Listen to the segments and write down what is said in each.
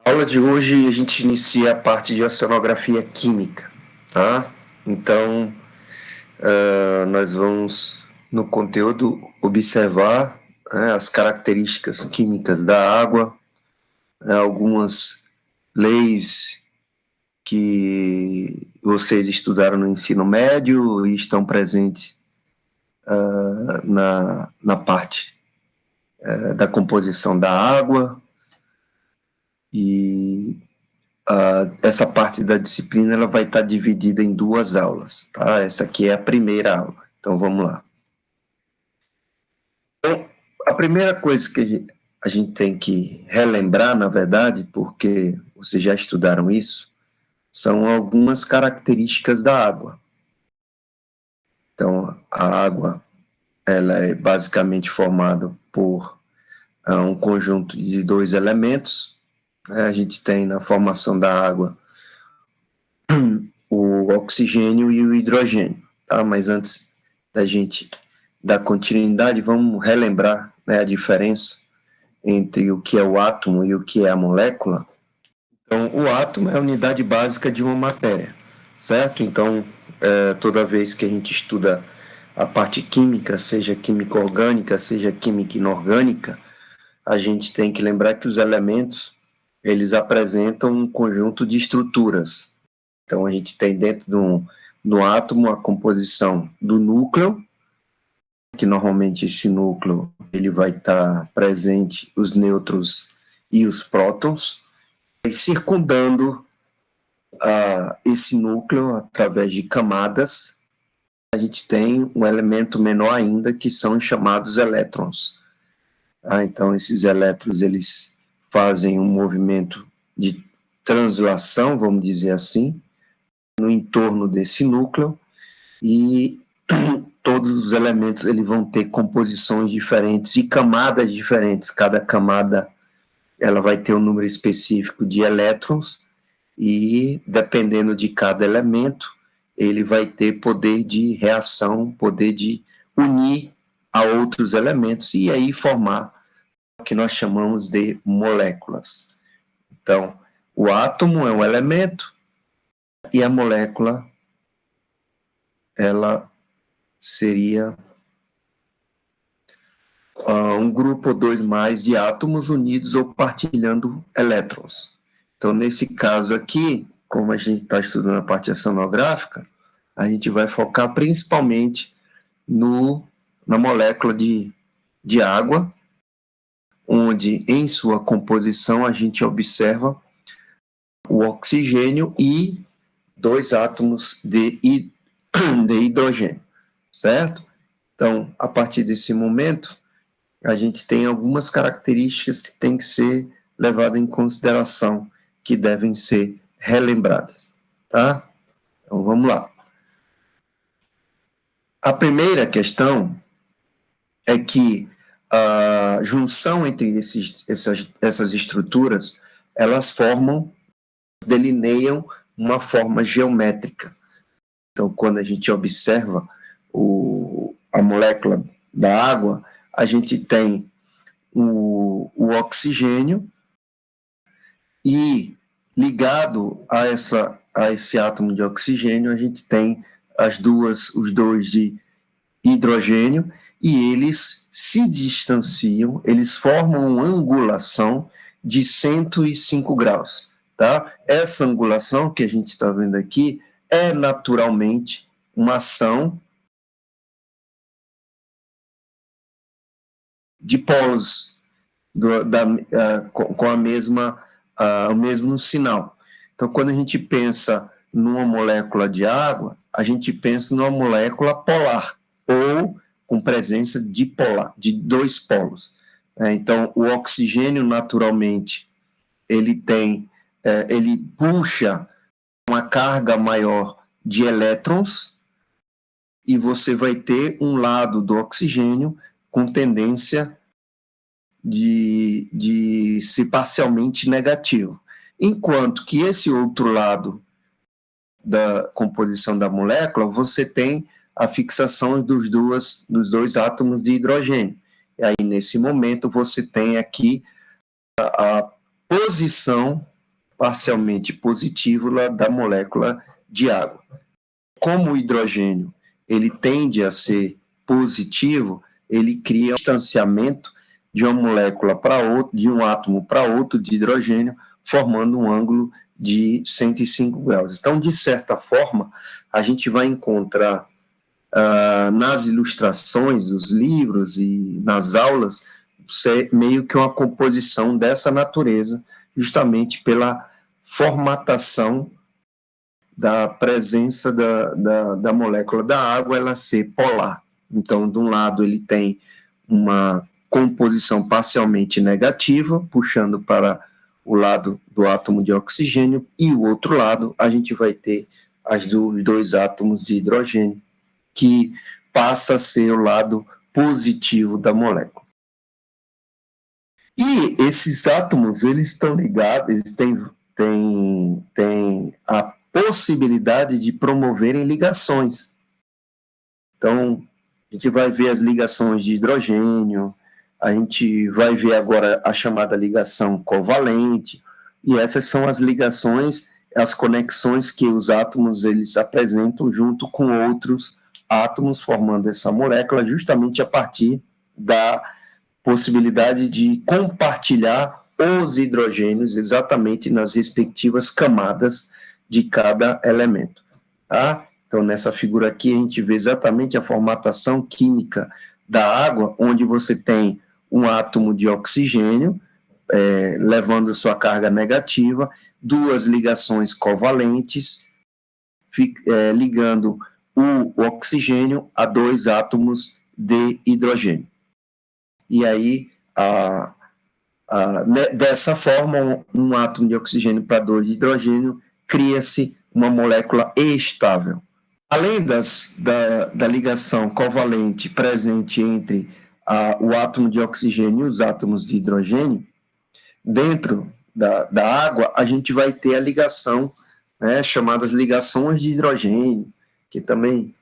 Na aula de hoje a gente inicia a parte de oceanografia química, tá? Então, nós vamos no conteúdo observar as características químicas da água, algumas leis que vocês estudaram no ensino médio e estão presentes na parte da composição da água. E essa parte da disciplina ela vai estar dividida em duas aulas, tá? Essa aqui é a primeira aula, então vamos lá. Então, a primeira coisa que a gente tem que relembrar, na verdade, porque vocês já estudaram isso, são algumas características da água. Então, a água ela é basicamente formada por um conjunto de dois elementos. A gente tem na formação da água o oxigênio e o hidrogênio, tá? Mas antes da gente dar continuidade, vamos relembrar, né, a diferença entre o que é o átomo e o que é a molécula. Então, o átomo é a unidade básica de uma matéria, certo? Então, toda vez que a gente estuda a parte química, seja química orgânica, seja química inorgânica, a gente tem que lembrar que os elementos, eles apresentam um conjunto de estruturas. Então, a gente tem dentro do átomo a composição do núcleo, que normalmente esse núcleo ele vai estar presente os nêutrons e os prótons, e circundando esse núcleo através de camadas, a gente tem um elemento menor ainda, que são chamados elétrons. Então, esses elétrons, eles fazem um movimento de translação, vamos dizer assim, no entorno desse núcleo, e todos os elementos eles vão ter composições diferentes e camadas diferentes. Cada camada ela vai ter um número específico de elétrons e, dependendo de cada elemento, ele vai ter poder de reação, poder de unir a outros elementos e aí formar o que nós chamamos de moléculas. Então, o átomo é um elemento e a molécula ela seria um grupo ou dois mais de átomos unidos ou partilhando elétrons. Então, nesse caso aqui, como a gente está estudando a parte oceanográfica, a gente vai focar principalmente na molécula de água, onde em sua composição a gente observa o oxigênio e dois átomos de hidrogênio, certo? Então, a partir desse momento, a gente tem algumas características que têm que ser levadas em consideração, que devem ser relembradas, tá? Então, vamos lá. A primeira questão é que a junção entre essas estruturas, elas delineiam uma forma geométrica. Então, quando a gente observa a molécula da água, a gente tem o oxigênio e ligado a esse átomo de oxigênio, a gente tem os dois de hidrogênio e eles se distanciam, eles formam uma angulação de 105 graus, tá? Essa angulação que a gente está vendo aqui é naturalmente uma ação de polos com o mesmo sinal. Então, quando a gente pensa numa molécula de água, a gente pensa numa molécula polar, ou com presença dipolar, de dois polos. Então, o oxigênio, naturalmente, ele puxa uma carga maior de elétrons, e você vai ter um lado do oxigênio com tendência de ser parcialmente negativo. Enquanto que esse outro lado da composição da molécula, você tem a fixação dos dois átomos de hidrogênio. E aí, nesse momento, você tem aqui a posição parcialmente positivo da molécula de água. Como o hidrogênio ele tende a ser positivo, ele cria um distanciamento de uma molécula para outra, de um átomo para outro de hidrogênio, formando um ângulo de 105 graus. Então, de certa forma, a gente vai encontrar nas ilustrações dos livros e nas aulas meio que uma composição dessa natureza, justamente pela formatação da presença da molécula da água, ela ser polar. Então, de um lado, ele tem uma composição parcialmente negativa, puxando para o lado do átomo de oxigênio, e o outro lado, a gente vai ter os dois átomos de hidrogênio, que passa a ser o lado positivo da molécula. E esses átomos, eles estão ligados, eles têm a possibilidade de promoverem ligações. Então, a gente vai ver as ligações de hidrogênio, a gente vai ver agora a chamada ligação covalente, e essas são as ligações, as conexões que os átomos eles apresentam junto com outros átomos, formando essa molécula, justamente a partir da possibilidade de compartilhar os hidrogênios exatamente nas respectivas camadas de cada elemento. Tá? Então, nessa figura aqui, a gente vê exatamente a formatação química da água, onde você tem um átomo de oxigênio, levando sua carga negativa, duas ligações covalentes, ligando o oxigênio a dois átomos de hidrogênio. E aí, dessa forma, um átomo de oxigênio para dois de hidrogênio, cria-se uma molécula estável. Além da ligação covalente presente entre o átomo de oxigênio e os átomos de hidrogênio, dentro da água, a gente vai ter a ligação, chamadas ligações de hidrogênio, que também,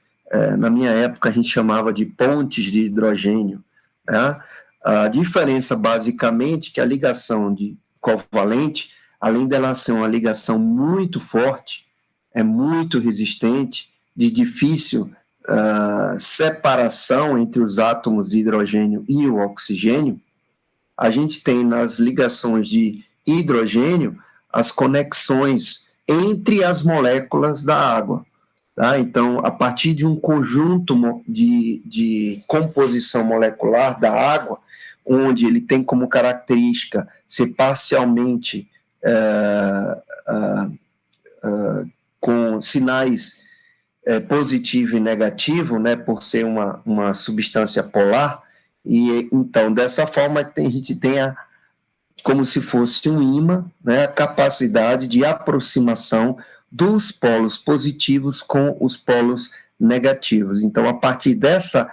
na minha época, a gente chamava de pontes de hidrogênio. Né? A diferença, basicamente, que a ligação de covalente, além dela ser uma ligação muito forte, é muito resistente, de difícil separação entre os átomos de hidrogênio e o oxigênio, a gente tem nas ligações de hidrogênio as conexões entre as moléculas da água. Tá? Então, a partir de um conjunto de composição molecular da água, onde ele tem como característica ser parcialmente com sinais positivo e negativo, né, por ser uma substância polar, e então, dessa forma, a gente tem como se fosse um ímã, né, a capacidade de aproximação dos polos positivos com os polos negativos. Então, a partir dessa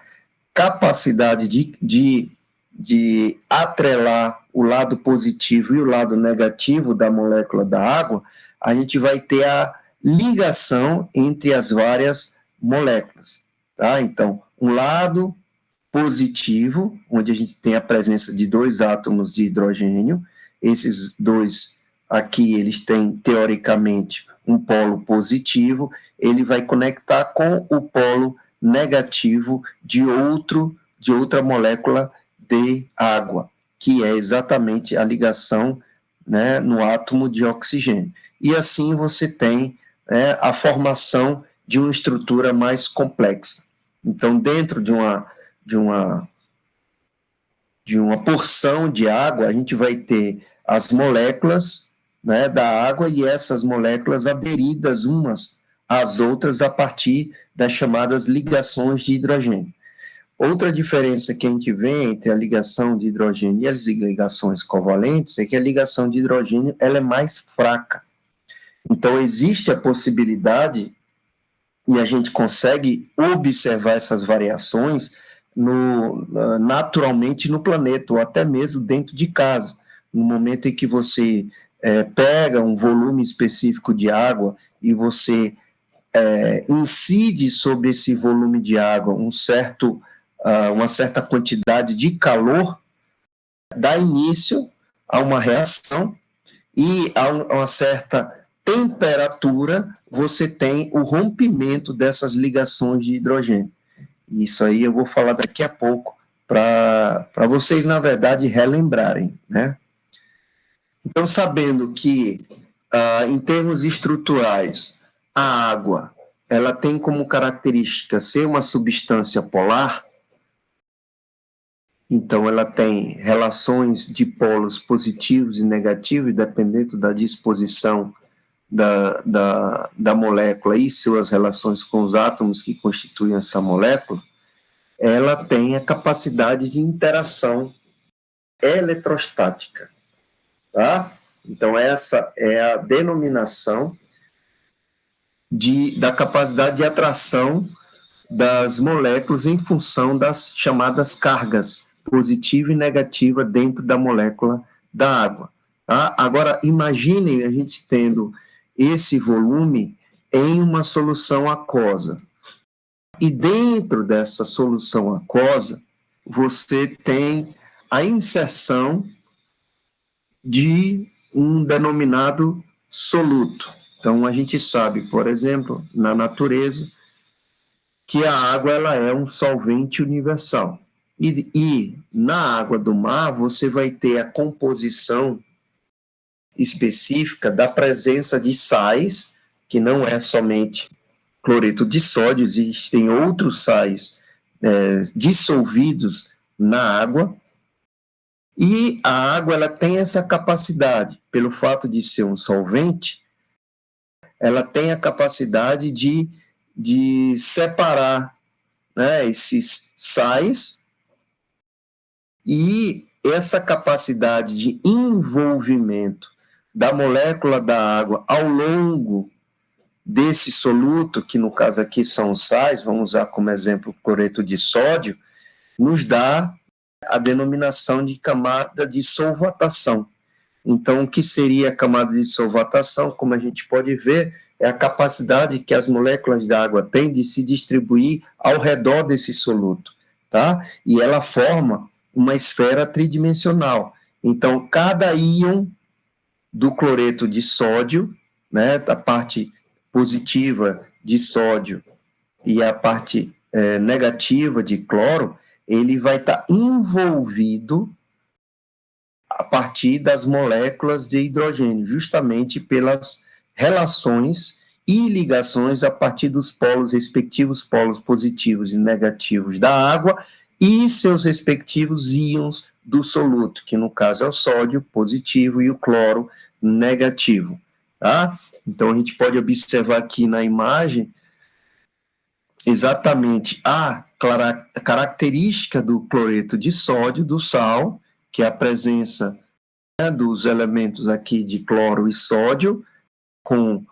capacidade de atrelar o lado positivo e o lado negativo da molécula da água, a gente vai ter a ligação entre as várias moléculas. Tá? Então, um lado positivo, onde a gente tem a presença de dois átomos de hidrogênio, esses dois aqui, eles têm, teoricamente, um polo positivo, ele vai conectar com o polo negativo de outra molécula de água, que é exatamente a ligação, né, no átomo de oxigênio. E assim você tem a formação de uma estrutura mais complexa. Então, dentro de uma porção de água, a gente vai ter as moléculas, né, da água, e essas moléculas aderidas umas às outras a partir das chamadas ligações de hidrogênio. Outra diferença que a gente vê entre a ligação de hidrogênio e as ligações covalentes é que a ligação de hidrogênio ela é mais fraca. Então, existe a possibilidade, e a gente consegue observar essas variações naturalmente no planeta, ou até mesmo dentro de casa. No momento em que você pega um volume específico de água e você incide sobre esse volume de água uma certa quantidade de calor, dá início a uma reação e a uma certa temperatura, você tem o rompimento dessas ligações de hidrogênio. Isso aí eu vou falar daqui a pouco, para vocês, na verdade, relembrarem, né? Então, sabendo que, em termos estruturais, a água, ela tem como característica ser uma substância polar, então ela tem relações de polos positivos e negativos, dependendo da disposição da molécula e suas relações com os átomos que constituem essa molécula, ela tem a capacidade de interação eletrostática, tá? Então, essa é a denominação da capacidade de atração das moléculas em função das chamadas cargas positiva e negativa dentro da molécula da água. Tá? Agora, imaginem a gente tendo esse volume em uma solução aquosa. E dentro dessa solução aquosa, você tem a inserção de um denominado soluto. Então, a gente sabe, por exemplo, na natureza, que a água ela é um solvente universal. E na água do mar, você vai ter a composição específica da presença de sais, que não é somente cloreto de sódio, existem outros sais dissolvidos na água, e a água ela tem essa capacidade, pelo fato de ser um solvente, ela tem a capacidade de separar, né, esses sais, e essa capacidade de envolvimento da molécula da água ao longo desse soluto, que no caso aqui são os sais, vamos usar como exemplo o cloreto de sódio, nos dá a denominação de camada de solvatação. Então, o que seria a camada de solvatação? Como a gente pode ver, é a capacidade que as moléculas da água têm de se distribuir ao redor desse soluto, tá? E ela forma uma esfera tridimensional. Então, cada íon do cloreto de sódio, né, a parte positiva de sódio e a parte negativa de cloro, ele vai estar envolvido a partir das moléculas de hidrogênio, justamente pelas relações e ligações a partir dos polos respectivos, polos positivos e negativos da água e seus respectivos íons do soluto, que no caso é o sódio positivo e o cloro negativo, tá? Então a gente pode observar aqui na imagem exatamente a característica do cloreto de sódio, do sal, que é a presença, né, dos elementos aqui de cloro e sódio, com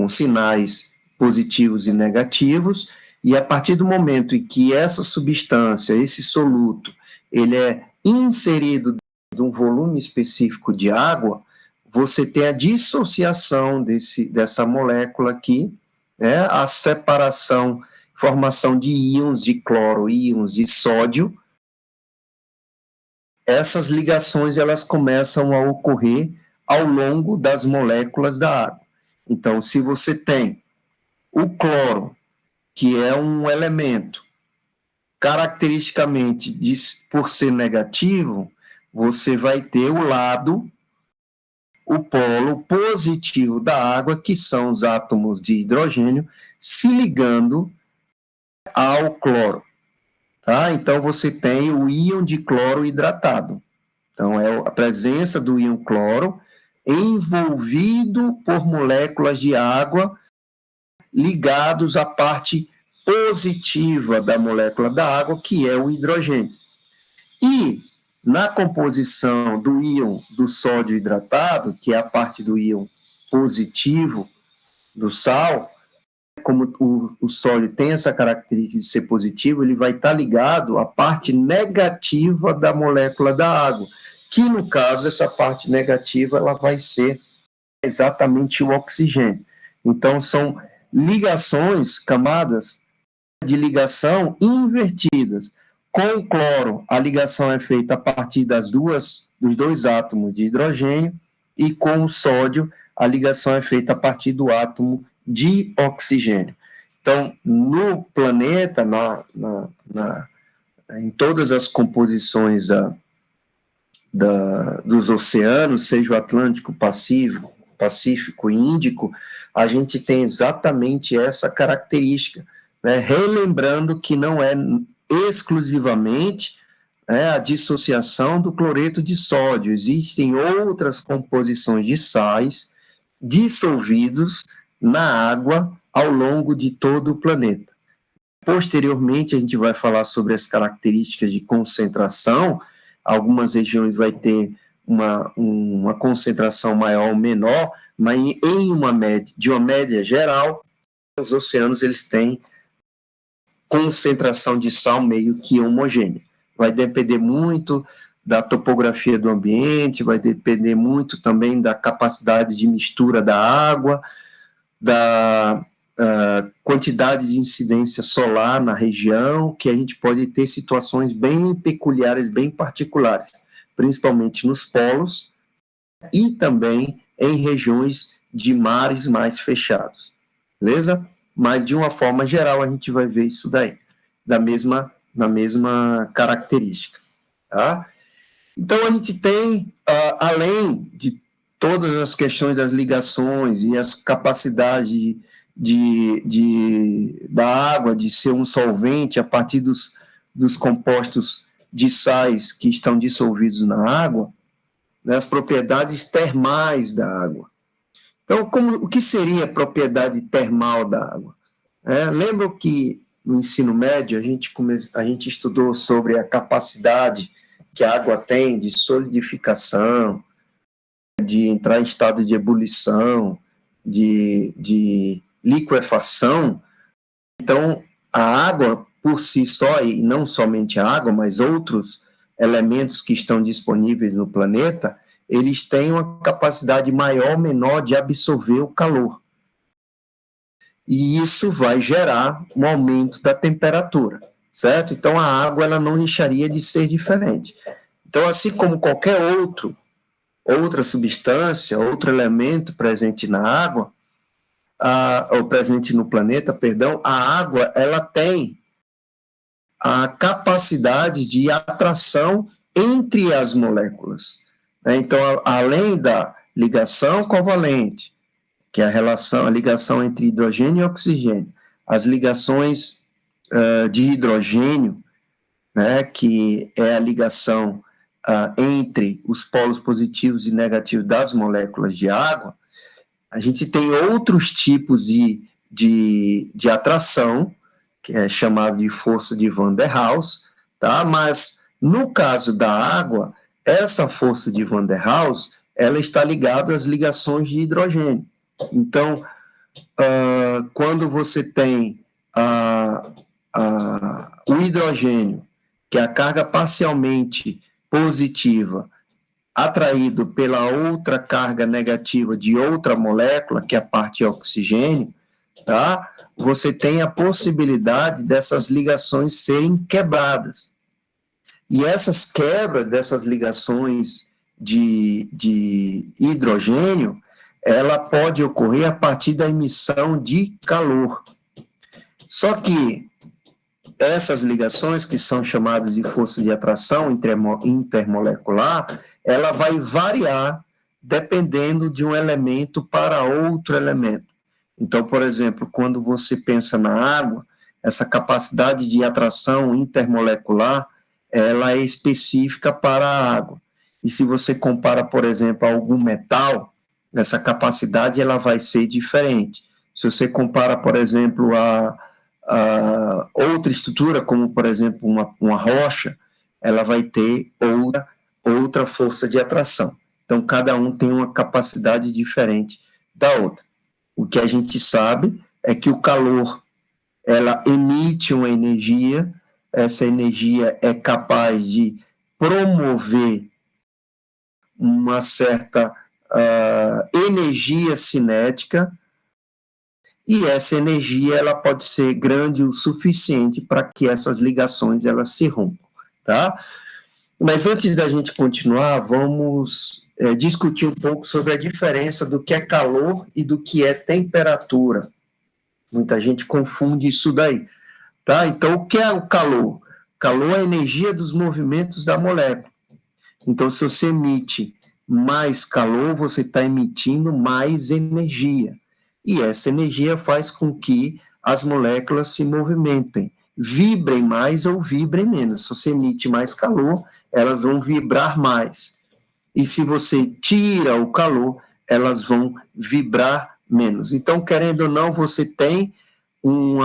sinais positivos e negativos, e a partir do momento em que essa substância, esse soluto, ele é inserido de um volume específico de água, você tem a dissociação dessa molécula aqui, né, a separação, formação de íons de cloro e íons de sódio. Essas ligações elas começam a ocorrer ao longo das moléculas da água. Então, se você tem o cloro, que é um elemento caracteristicamente por ser negativo, você vai ter o polo positivo da água, que são os átomos de hidrogênio, se ligando ao cloro. Tá? Então, você tem o íon de cloro hidratado. Então, é a presença do íon cloro envolvido por moléculas de água ligados à parte positiva da molécula da água, que é o hidrogênio. E na composição do íon do sódio hidratado, que é a parte do íon positivo do sal, como o sódio tem essa característica de ser positivo, ele vai estar ligado à parte negativa da molécula da água, que no caso, essa parte negativa, ela vai ser exatamente o oxigênio. Então, são ligações, camadas de ligação invertidas. Com o cloro, a ligação é feita a partir dos dois átomos de hidrogênio, e com o sódio, a ligação é feita a partir do átomo de oxigênio. Então, no planeta, em todas as composições dos oceanos, seja o Atlântico, Pacífico e Índico, a gente tem exatamente essa característica, né? Relembrando que não é exclusivamente a dissociação do cloreto de sódio, existem outras composições de sais dissolvidos na água ao longo de todo o planeta. Posteriormente, a gente vai falar sobre as características de concentração. Algumas regiões vai ter uma concentração maior ou menor, mas de uma média geral, os oceanos eles têm concentração de sal meio que homogênea. Vai depender muito da topografia do ambiente, vai depender muito também da capacidade de mistura da água, da quantidade de incidência solar na região, que a gente pode ter situações bem peculiares, bem particulares, principalmente nos polos e também em regiões de mares mais fechados, beleza? Mas, de uma forma geral, a gente vai ver isso daí, na mesma característica, tá? Então, a gente tem, além de todas as questões das ligações e as capacidades da água de ser um solvente a partir dos compostos de sais que estão dissolvidos na água, né, as propriedades termais da água. Então, o que seria a propriedade termal da água? Lembro que no ensino médio a gente estudou sobre a capacidade que a água tem de solidificação, de entrar em estado de ebulição, de liquefação. Então, a água por si só, e não somente a água, mas outros elementos que estão disponíveis no planeta, eles têm uma capacidade maior ou menor de absorver o calor. E isso vai gerar um aumento da temperatura, certo? Então, a água ela não deixaria de ser diferente. Então, assim como qualquer outra substância, outro elemento presente na água, ou presente no planeta, perdão, a água ela tem a capacidade de atração entre as moléculas, né? Então, além da ligação covalente, que é a ligação entre hidrogênio e oxigênio, as ligações de hidrogênio, né, que é a ligação entre os polos positivos e negativos das moléculas de água, a gente tem outros tipos de atração, que é chamado de força de Van der Waals, tá? Mas, no caso da água, essa força de Van der Waals, ela está ligada às ligações de hidrogênio. Então, quando você tem o hidrogênio, que é a carga parcialmente positiva, atraído pela outra carga negativa de outra molécula, que é a parte oxigênio, tá? Você tem a possibilidade dessas ligações serem quebradas. E essas quebras dessas ligações de hidrogênio, ela pode ocorrer a partir da emissão de calor. Só que essas ligações, que são chamadas de força de atração intermolecular, ela vai variar dependendo de um elemento para outro elemento. Então, por exemplo, quando você pensa na água, essa capacidade de atração intermolecular, ela é específica para a água. E se você compara, por exemplo, a algum metal, essa capacidade ela vai ser diferente. Se você compara, por exemplo, a outra estrutura, como, por exemplo, uma rocha, ela vai ter outra força de atração. Então, cada um tem uma capacidade diferente da outra. O que a gente sabe é que o calor, ela emite uma energia, essa energia é capaz de promover uma certa energia cinética, e essa energia ela pode ser grande o suficiente para que essas ligações elas se rompam, tá? Mas antes da gente continuar, vamos discutir um pouco sobre a diferença do que é calor e do que é temperatura. Muita gente confunde isso daí, tá? Então, o que é o calor? Calor é a energia dos movimentos da molécula. Então, se você emite mais calor, você está emitindo mais energia. E essa energia faz com que as moléculas se movimentem, vibrem mais ou vibrem menos. Se você emite mais calor, elas vão vibrar mais. E se você tira o calor, elas vão vibrar menos. Então, querendo ou não, você tem um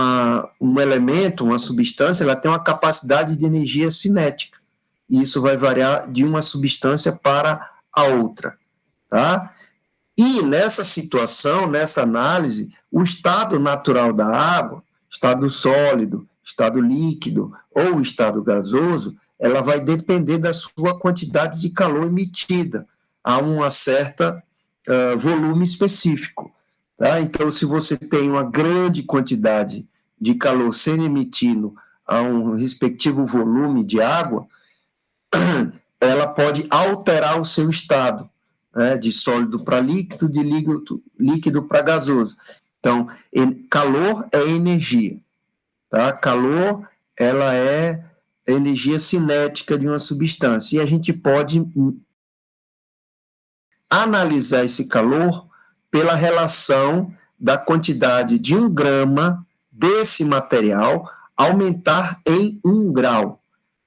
elemento, uma substância, ela tem uma capacidade de energia cinética. E isso vai variar de uma substância para a outra, tá? E nessa situação, nessa análise, o estado natural da água, estado sólido, estado líquido ou estado gasoso, ela vai depender da sua quantidade de calor emitida a uma certa volume específico. Tá? Então, se você tem uma grande quantidade de calor sendo emitido a um respectivo volume de água, ela pode alterar o seu estado, né, de sólido para líquido, de líquido para gasoso. Então, calor é energia, tá? Calor, ela é energia cinética de uma substância, e a gente pode analisar esse calor pela relação da quantidade de 1 grama desse material aumentar em 1 grau.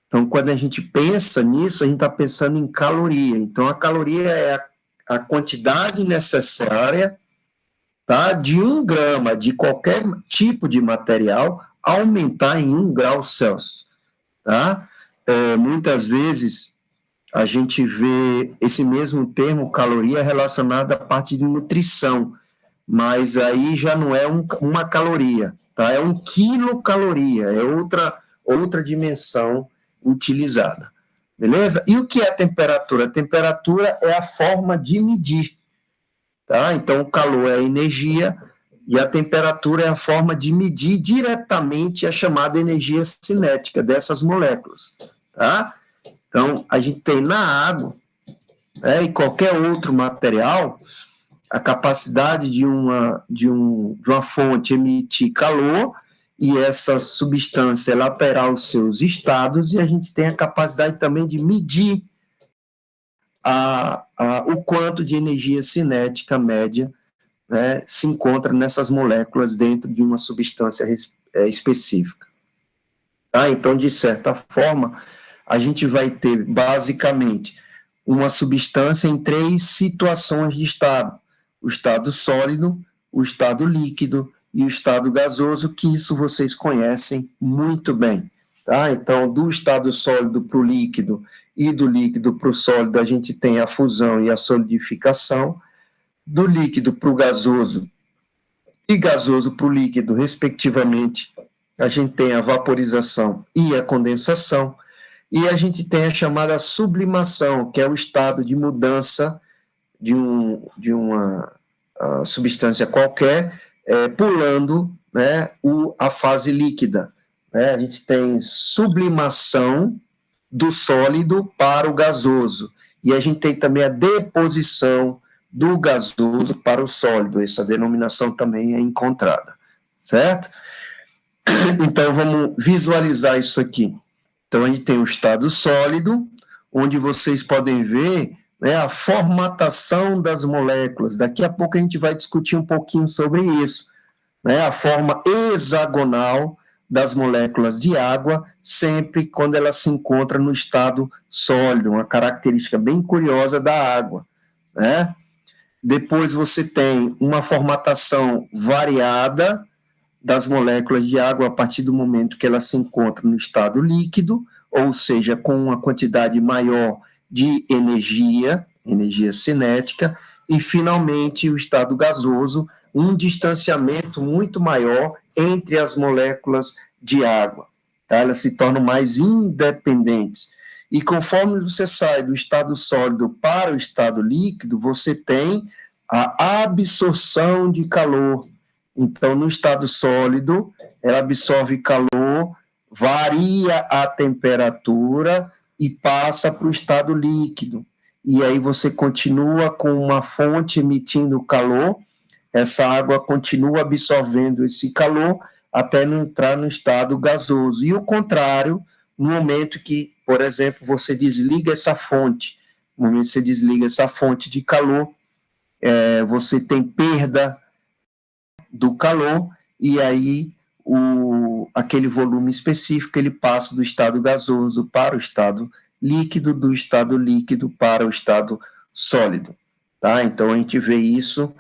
Então, quando a gente pensa nisso, a gente está pensando em caloria. Então, a caloria é a quantidade necessária, tá, de 1 grama de qualquer tipo de material aumentar em 1 grau Celsius. Tá? Muitas vezes a gente vê esse mesmo termo, caloria, relacionado à parte de nutrição, mas aí já não é uma caloria, tá? É 1 quilocaloria, é outra dimensão utilizada, beleza? E o que é a temperatura? A temperatura é a forma de medir, tá? Então, o calor é a energia e a temperatura é a forma de medir diretamente a chamada energia cinética dessas moléculas, tá? Então, a gente tem na água, né, e qualquer outro material, a capacidade de uma fonte emitir calor, e essa substância ela alterar os seus estados, e a gente tem a capacidade também de medir o quanto de energia cinética média, né, se encontra nessas moléculas dentro de uma substância específica. Tá? Então, de certa forma, a gente vai ter, basicamente, uma substância em 3 situações de estado: o estado sólido, o estado líquido e o estado gasoso, que isso vocês conhecem muito bem. Tá? Então, do estado sólido para o líquido e do líquido para o sólido, a gente tem a fusão e a solidificação. Do líquido para o gasoso e gasoso para o líquido, respectivamente, a gente tem a vaporização e a condensação. E a gente tem a chamada sublimação, que é o estado de mudança de uma substância qualquer, pulando, né, a fase líquida. Né? A gente tem sublimação do sólido para o gasoso. E a gente tem também a deposição do gasoso para o sólido. Essa denominação também é encontrada, certo? Então, vamos visualizar isso aqui. Então, a gente tem o estado sólido, onde vocês podem ver, né, a formatação das moléculas. Daqui a pouco a gente vai discutir um pouquinho sobre isso. Né, a forma hexagonal das moléculas de água, sempre quando ela se encontra no estado sólido, uma característica bem curiosa da água. Né? Depois você tem uma formatação variada das moléculas de água a partir do momento que ela se encontra no estado líquido, ou seja, com uma quantidade maior de energia cinética, e finalmente o estado gasoso, um distanciamento muito maior entre as moléculas de água. Tá? Elas se tornam mais independentes. E conforme você sai do estado sólido para o estado líquido, você tem a absorção de calor. Então, no estado sólido, ela absorve calor, varia a temperatura e passa para o estado líquido. E aí você continua com uma fonte emitindo calor, essa água continua absorvendo esse calor até não entrar no estado gasoso. E o contrário, no momento que, por exemplo, você desliga essa fonte, no momento que você desliga essa fonte de calor, você tem perda do calor, e aí aquele volume específico ele passa do estado gasoso para o estado líquido, do estado líquido para o estado sólido. Tá? Então, a gente vê isso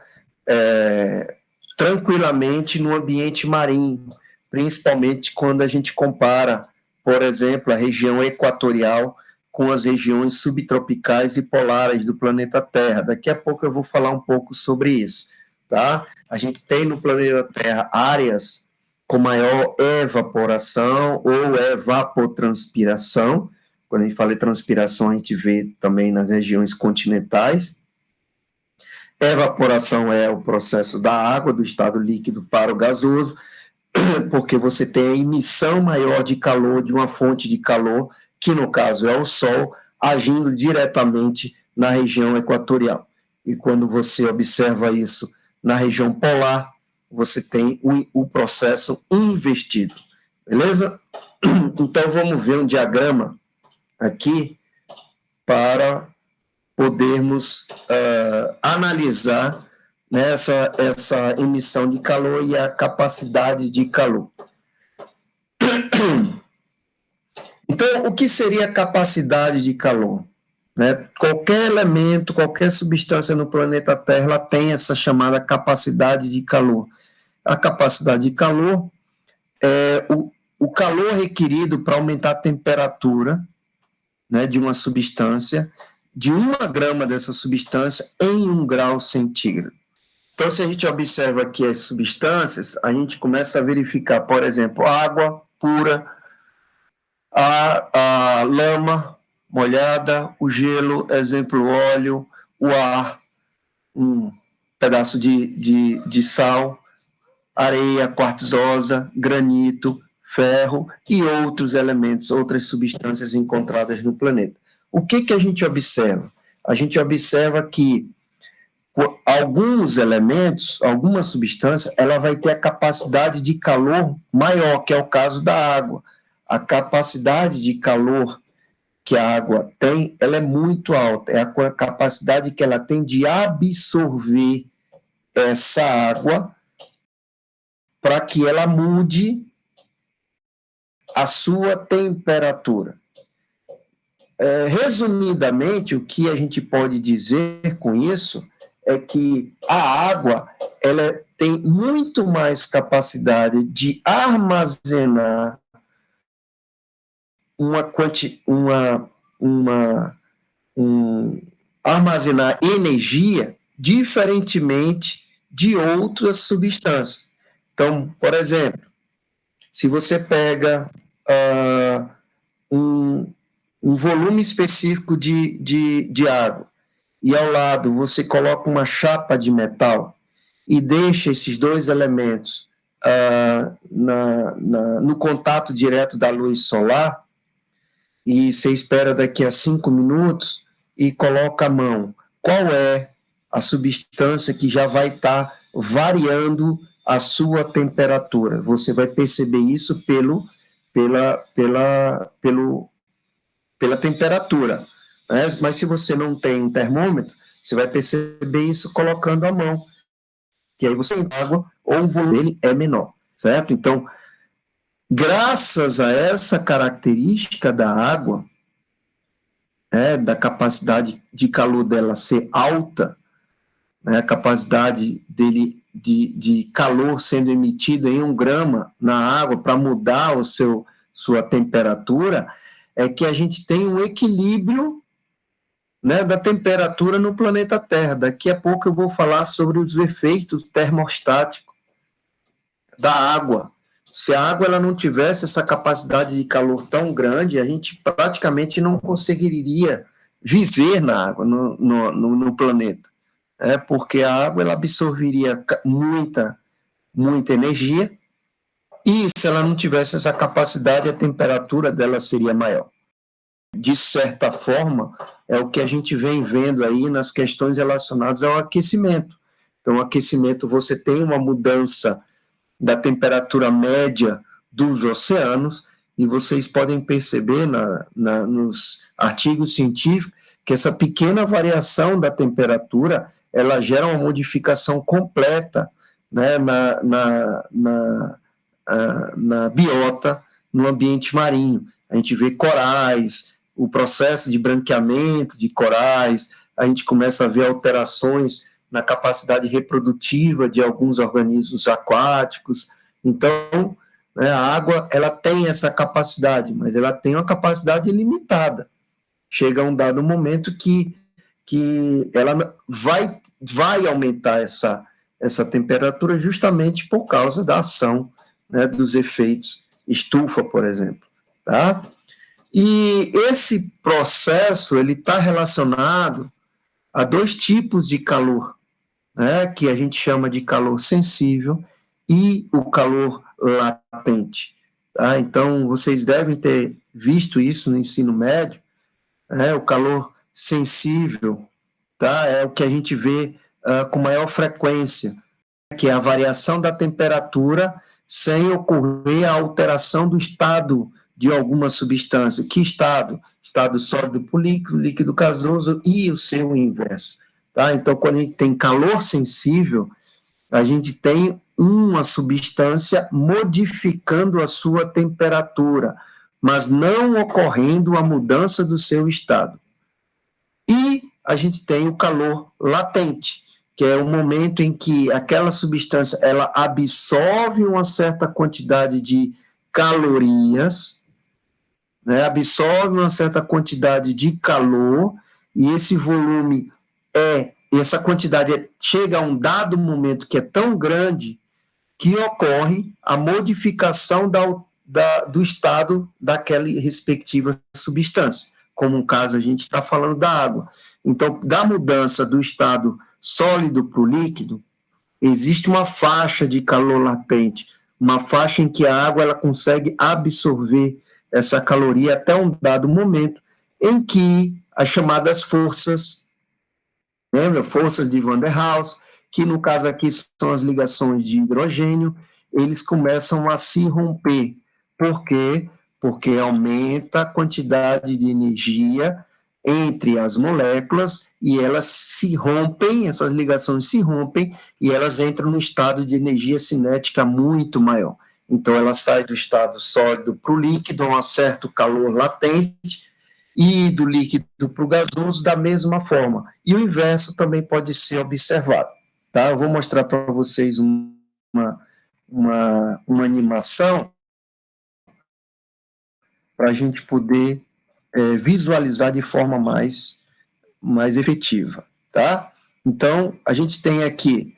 tranquilamente no ambiente marinho, principalmente quando a gente compara, por exemplo, a região equatorial com as regiões subtropicais e polares do planeta Terra. Daqui a pouco eu vou falar um pouco sobre isso. Tá? A gente tem no planeta Terra áreas com maior evaporação ou evapotranspiração. Quando a gente fala de transpiração, a gente vê também nas regiões continentais. Evaporação é o processo da água, do estado líquido para o gasoso, porque você tem a emissão maior de calor de uma fonte de calor, que no caso é o Sol, agindo diretamente na região equatorial. E quando você observa isso na região polar, você tem o processo invertido, beleza? Então, vamos ver um diagrama aqui para podermos analisar, né, essa emissão de calor e a capacidade de calor. Então, o que seria a capacidade de calor? Né? Qualquer elemento, qualquer substância no planeta Terra, ela tem essa chamada capacidade de calor. A capacidade de calor é o calor requerido para aumentar a temperatura, né, de uma substância, de 1 grama dessa substância em 1 grau centígrado. Então, se a gente observa aqui as substâncias, a gente começa a verificar, por exemplo, a água pura, a lama molhada, o gelo, exemplo, o óleo, o ar, um pedaço de sal, areia quartzosa, granito, ferro e outros elementos, outras substâncias encontradas no planeta. O que a gente observa? A gente observa que alguns elementos, alguma substância, ela vai ter a capacidade de calor maior, que é o caso da água. A capacidade de calor que a água tem, ela é muito alta, é a capacidade que ela tem de absorver essa água para que ela mude a sua temperatura. Resumidamente, o que a gente pode dizer com isso é que a água ela tem muito mais capacidade de armazenar armazenar energia diferentemente de outras substâncias. Então, por exemplo, se você pega um volume específico de água e ao lado você coloca uma chapa de metal e deixa esses dois elementos no contato direto da luz solar, e você espera daqui a 5 minutos e coloca a mão, qual é a substância que já vai estar variando a sua temperatura? Você vai perceber isso pela temperatura. Né? Mas se você não tem um termômetro, você vai perceber isso colocando a mão, que aí você tem água ou o volume dele é menor, certo? Então, graças a essa característica da água, da capacidade de calor dela ser alta, a capacidade dele de calor sendo emitido em 1 grama na água para mudar sua temperatura, é que a gente tem um equilíbrio, né, da temperatura no planeta Terra. Daqui a pouco eu vou falar sobre os efeitos termostáticos da água. Se a água ela não tivesse essa capacidade de calor tão grande, a gente praticamente não conseguiria viver na água, no planeta. Porque a água ela absorveria muita muita energia, e se ela não tivesse essa capacidade, a temperatura dela seria maior. De certa forma, é o que a gente vem vendo aí nas questões relacionadas ao aquecimento. Então, o aquecimento, você tem uma mudança da temperatura média dos oceanos, e vocês podem perceber nos artigos científicos que essa pequena variação da temperatura, ela gera uma modificação completa, né, na biota, no ambiente marinho. A gente vê corais, o processo de branqueamento de corais, a gente começa a ver alterações na capacidade reprodutiva de alguns organismos aquáticos. Então, né, a água, ela tem essa capacidade, mas ela tem uma capacidade limitada. Chega um dado momento que ela vai aumentar essa temperatura justamente por causa da ação, né, dos efeitos estufa, por exemplo, tá? E esse processo, ele está relacionado a dois tipos de calor, né, que a gente chama de calor sensível e o calor latente, tá? Então, vocês devem ter visto isso no ensino médio, né? O calor sensível, tá? É o que a gente vê com maior frequência, que é a variação da temperatura sem ocorrer a alteração do estado de alguma substância. Que estado? Estado sólido para o líquido, líquido gasoso e o seu inverso. Tá? Então, quando a gente tem calor sensível, a gente tem uma substância modificando a sua temperatura, mas não ocorrendo a mudança do seu estado. E a gente tem o calor latente, que é o momento em que aquela substância ela absorve uma certa quantidade de calorias, né, absorve uma certa quantidade de calor, e esse volume essa quantidade chega a um dado momento que é tão grande que ocorre a modificação do estado daquela respectiva substância. Como no caso, a gente está falando da água. Então, da mudança do estado sólido para o líquido, existe uma faixa de calor latente, uma faixa em que a água ela consegue absorver essa caloria até um dado momento em que as chamadas forças, lembra? Forças de Van der Waals, que no caso aqui são as ligações de hidrogênio, eles começam a se romper. Por quê? Porque aumenta a quantidade de energia entre as moléculas e elas se rompem, essas ligações se rompem e elas entram no estado de energia cinética muito maior. Então, ela sai do estado sólido para o líquido, a um certo calor latente, e do líquido para o gasoso da mesma forma. E o inverso também pode ser observado. Tá? Eu vou mostrar para vocês uma animação para a gente poder visualizar de forma mais efetiva. Tá? Então, a gente tem aqui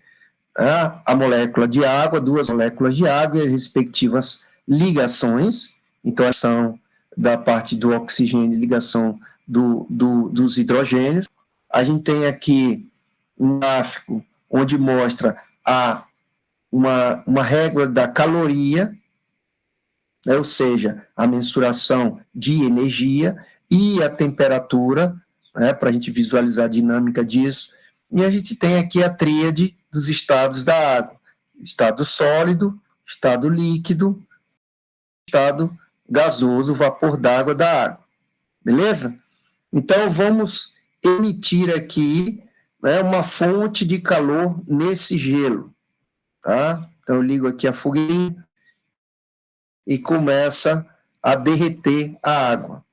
a molécula de água, duas moléculas de água e as respectivas ligações. Então, elas são da parte do oxigênio, ligação dos hidrogênios. A gente tem aqui um gráfico onde mostra uma régua da caloria, né, ou seja, a mensuração de energia e a temperatura, né, para a gente visualizar a dinâmica disso. E a gente tem aqui a tríade dos estados da água: estado sólido, estado líquido, estado gasoso, vapor d'água da água. Beleza? Então, vamos emitir aqui, né, uma fonte de calor nesse gelo. Tá? Então, eu ligo aqui a fogueirinha e começa a derreter a água,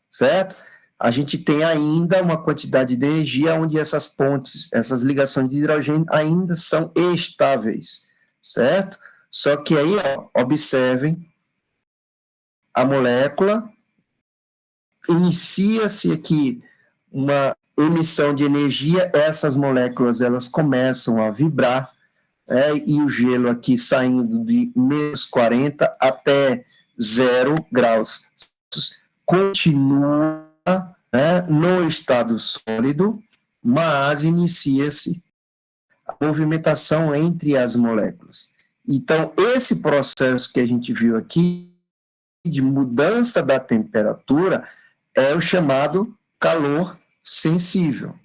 certo? A gente tem ainda uma quantidade de energia onde essas pontes, essas ligações de hidrogênio ainda são estáveis, certo? Só que aí, observem, a molécula, inicia-se aqui uma emissão de energia, essas moléculas elas começam a vibrar, e o gelo aqui saindo de menos 40 até 0 graus. Continua, né, no estado sólido, mas inicia-se a movimentação entre as moléculas. Então, esse processo que a gente viu aqui, de mudança da temperatura, é o chamado calor sensível.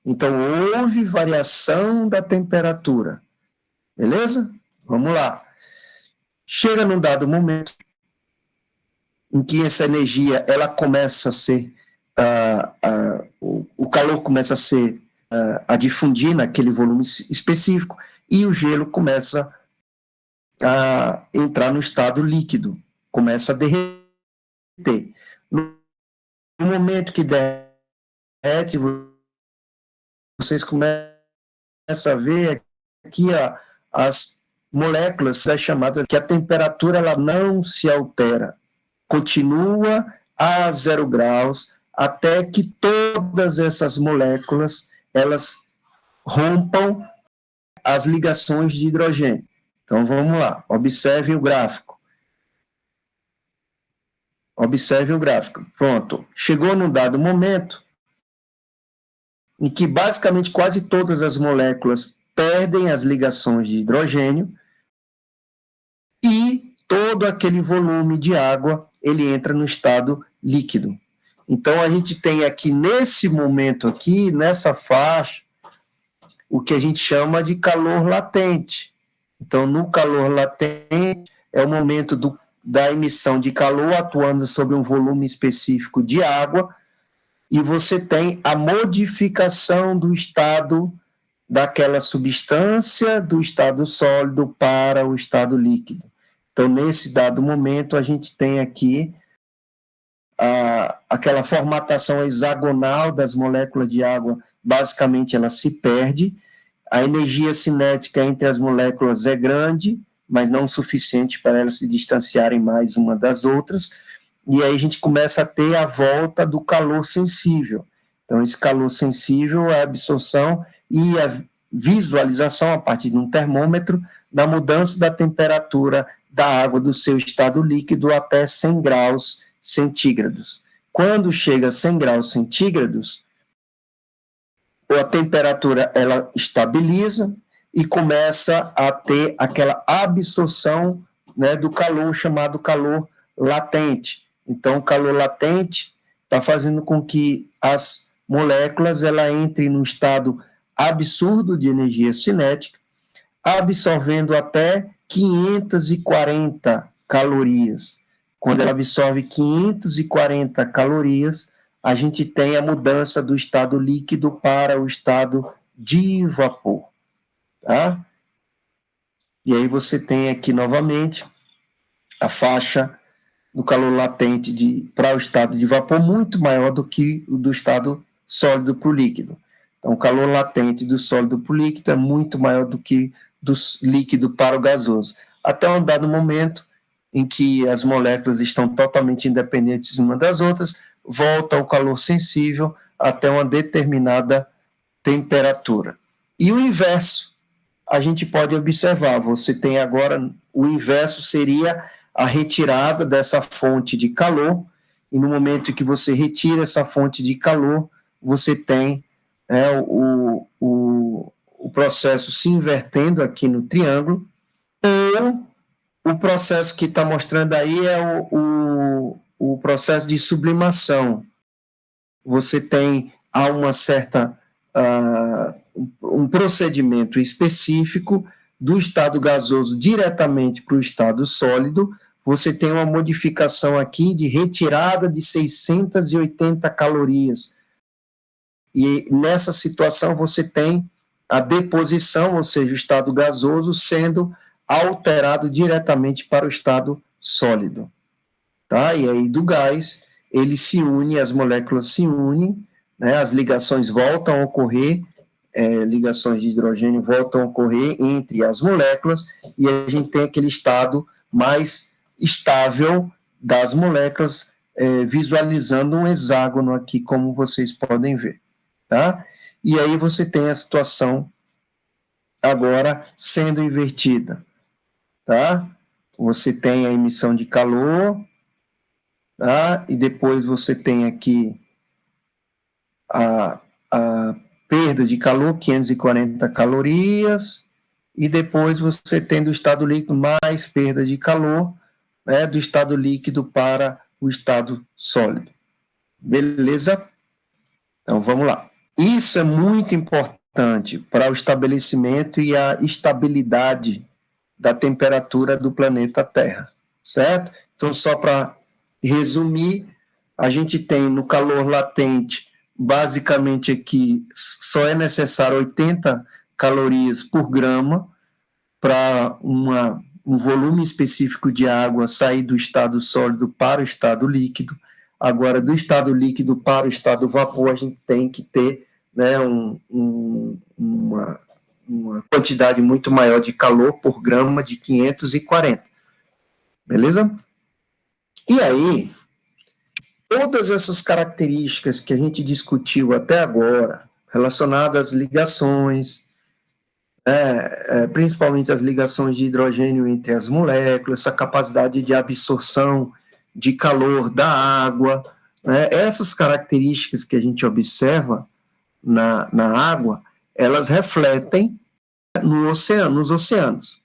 Então, houve variação da temperatura. Beleza? Vamos lá. Chega num dado momento em que essa energia ela começa a ser, o calor começa a ser, a difundir naquele volume específico, e o gelo começa a entrar no estado líquido, começa a derreter. No momento que derrete, vocês começam a ver aqui as moléculas chamadas que a temperatura ela não se altera, continua a 0 graus até que todas essas moléculas elas rompam as ligações de hidrogênio. Então vamos lá, observem o gráfico. Observe o gráfico. Pronto. Chegou num dado momento em que basicamente quase todas as moléculas perdem as ligações de hidrogênio e todo aquele volume de água ele entra no estado líquido. Então a gente tem aqui nesse momento aqui, nessa faixa, o que a gente chama de calor latente. Então no calor latente é o momento da emissão de calor atuando sobre um volume específico de água, e você tem a modificação do estado daquela substância do estado sólido para o estado líquido. Então, nesse dado momento, a gente tem aqui aquela formatação hexagonal das moléculas de água, basicamente ela se perde, a energia cinética entre as moléculas é grande, mas não o suficiente para elas se distanciarem mais uma das outras, e aí a gente começa a ter a volta do calor sensível. Então, esse calor sensível é a absorção e a visualização, a partir de um termômetro, da mudança da temperatura da água do seu estado líquido até 100 graus centígrados. Quando chega a 100 graus centígrados, a temperatura ela estabiliza e começa a ter aquela absorção, né, do calor, chamado calor latente. Então, o calor latente está fazendo com que as moléculas ela entrem num estado absurdo de energia cinética, absorvendo até 540 calorias. Quando ela absorve 540 calorias, a gente tem a mudança do estado líquido para o estado de vapor. Tá? E aí você tem aqui novamente a faixa do calor latente para o estado de vapor muito maior do que o do estado sólido para o líquido. Então, o calor latente do sólido para o líquido é muito maior do que do líquido para o gasoso. Até um dado momento em que as moléculas estão totalmente independentes uma das outras, volta ao calor sensível até uma determinada temperatura. E o inverso, a gente pode observar, você tem agora, o inverso seria a retirada dessa fonte de calor, e no momento que você retira essa fonte de calor, você tem o processo se invertendo aqui no triângulo, ou o processo que está mostrando aí é o processo de sublimação. Você tem uma certa, um procedimento específico do estado gasoso diretamente para o estado sólido, você tem uma modificação aqui de retirada de 680 calorias. E nessa situação você tem a deposição, ou seja, o estado gasoso sendo alterado diretamente para o estado sólido. Tá? E aí do gás, ele se une, as moléculas se unem, né? As ligações voltam a ocorrer, ligações de hidrogênio voltam a ocorrer entre as moléculas, e a gente tem aquele estado mais estável das moléculas, visualizando um hexágono aqui, como vocês podem ver. Tá? E aí você tem a situação agora sendo invertida. Tá? Você tem a emissão de calor, tá? E depois você tem aqui a perda de calor, 540 calorias, e depois você tem do estado líquido mais perda de calor, né, do estado líquido para o estado sólido. Beleza? Então, vamos lá. Isso é muito importante para o estabelecimento e a estabilidade da temperatura do planeta Terra, certo? Então, só para resumir, a gente tem no calor latente, basicamente aqui, só é necessário 80 calorias por grama para um volume específico de água sair do estado sólido para o estado líquido. Agora, do estado líquido para o estado vapor, a gente tem que ter, né, uma quantidade muito maior de calor por grama, de 540. Beleza? E aí, todas essas características que a gente discutiu até agora, relacionadas às ligações, principalmente as ligações de hidrogênio entre as moléculas, essa capacidade de absorção de calor da água, né, essas características que a gente observa na água, elas refletem nos oceanos.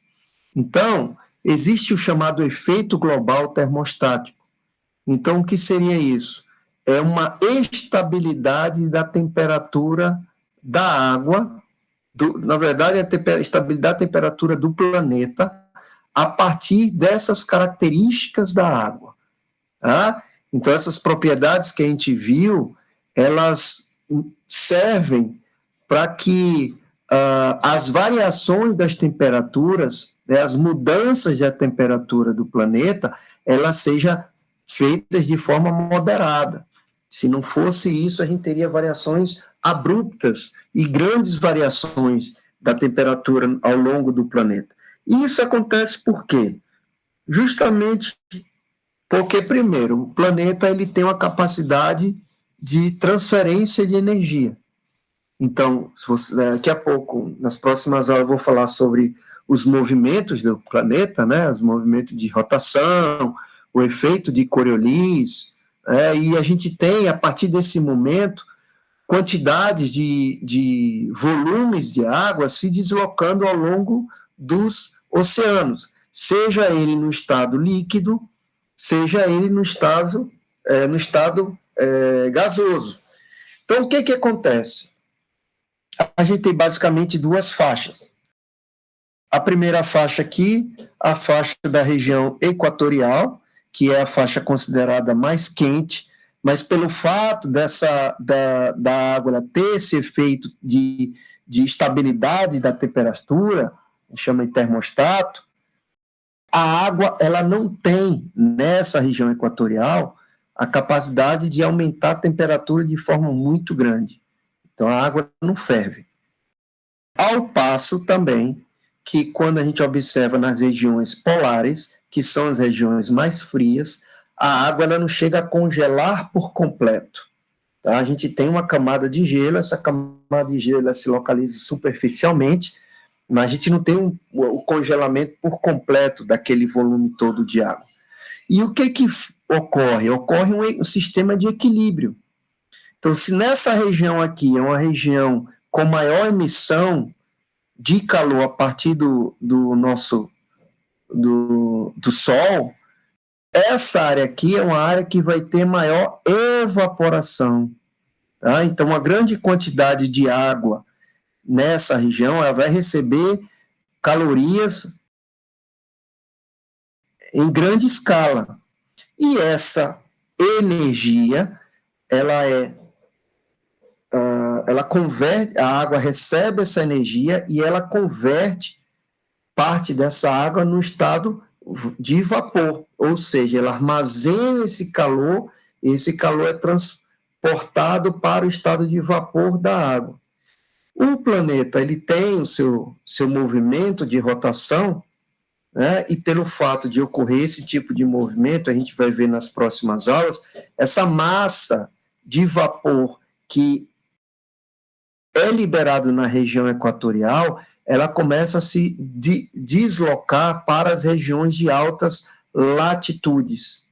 Então, existe o chamado efeito global termostático. Então, o que seria isso? É uma estabilidade da temperatura da água, na verdade, a estabilidade da temperatura do planeta a partir dessas características da água. Tá? Então, essas propriedades que a gente viu, elas servem para que as variações das temperaturas, né, as mudanças da temperatura do planeta, elas sejam feitas de forma moderada. Se não fosse isso, a gente teria variações abruptas e grandes variações da temperatura ao longo do planeta. E isso acontece por quê? Justamente porque, primeiro, o planeta ele tem uma capacidade de transferência de energia. Então, se você, daqui a pouco, nas próximas aulas, eu vou falar sobre os movimentos do planeta, né, os movimentos de rotação, o efeito de Coriolis, e a gente tem, a partir desse momento, quantidades de volumes de água se deslocando ao longo dos oceanos, seja ele no estado líquido, seja ele no estado gasoso. Então, o que acontece? A gente tem basicamente duas faixas. A primeira faixa aqui, a faixa da região equatorial, que é a faixa considerada mais quente, mas pelo fato da água ter esse efeito de estabilidade da temperatura, chama de termostato, a água ela não tem, nessa região equatorial, a capacidade de aumentar a temperatura de forma muito grande. Então, a água não ferve. Ao passo também que, quando a gente observa nas regiões polares, que são as regiões mais frias, a água ela não chega a congelar por completo. Tá? A gente tem uma camada de gelo, essa camada de gelo ela se localiza superficialmente, mas a gente não tem o congelamento por completo daquele volume todo de água. E o que ocorre? Ocorre um sistema de equilíbrio. Então, se nessa região aqui é uma região com maior emissão de calor a partir do Sol, essa área aqui é uma área que vai ter maior evaporação. Tá? Então, uma grande quantidade de água nessa região ela vai receber calorias em grande escala. E essa energia, ela converte, a água recebe essa energia e ela converte parte dessa água no estado de vapor, ou seja, ela armazena esse calor e esse calor é transportado para o estado de vapor da água. O planeta ele tem o seu movimento de rotação, né, e pelo fato de ocorrer esse tipo de movimento, a gente vai ver nas próximas aulas, essa massa de vapor que é liberada na região equatorial, ela começa a se deslocar para as regiões de altas latitudes.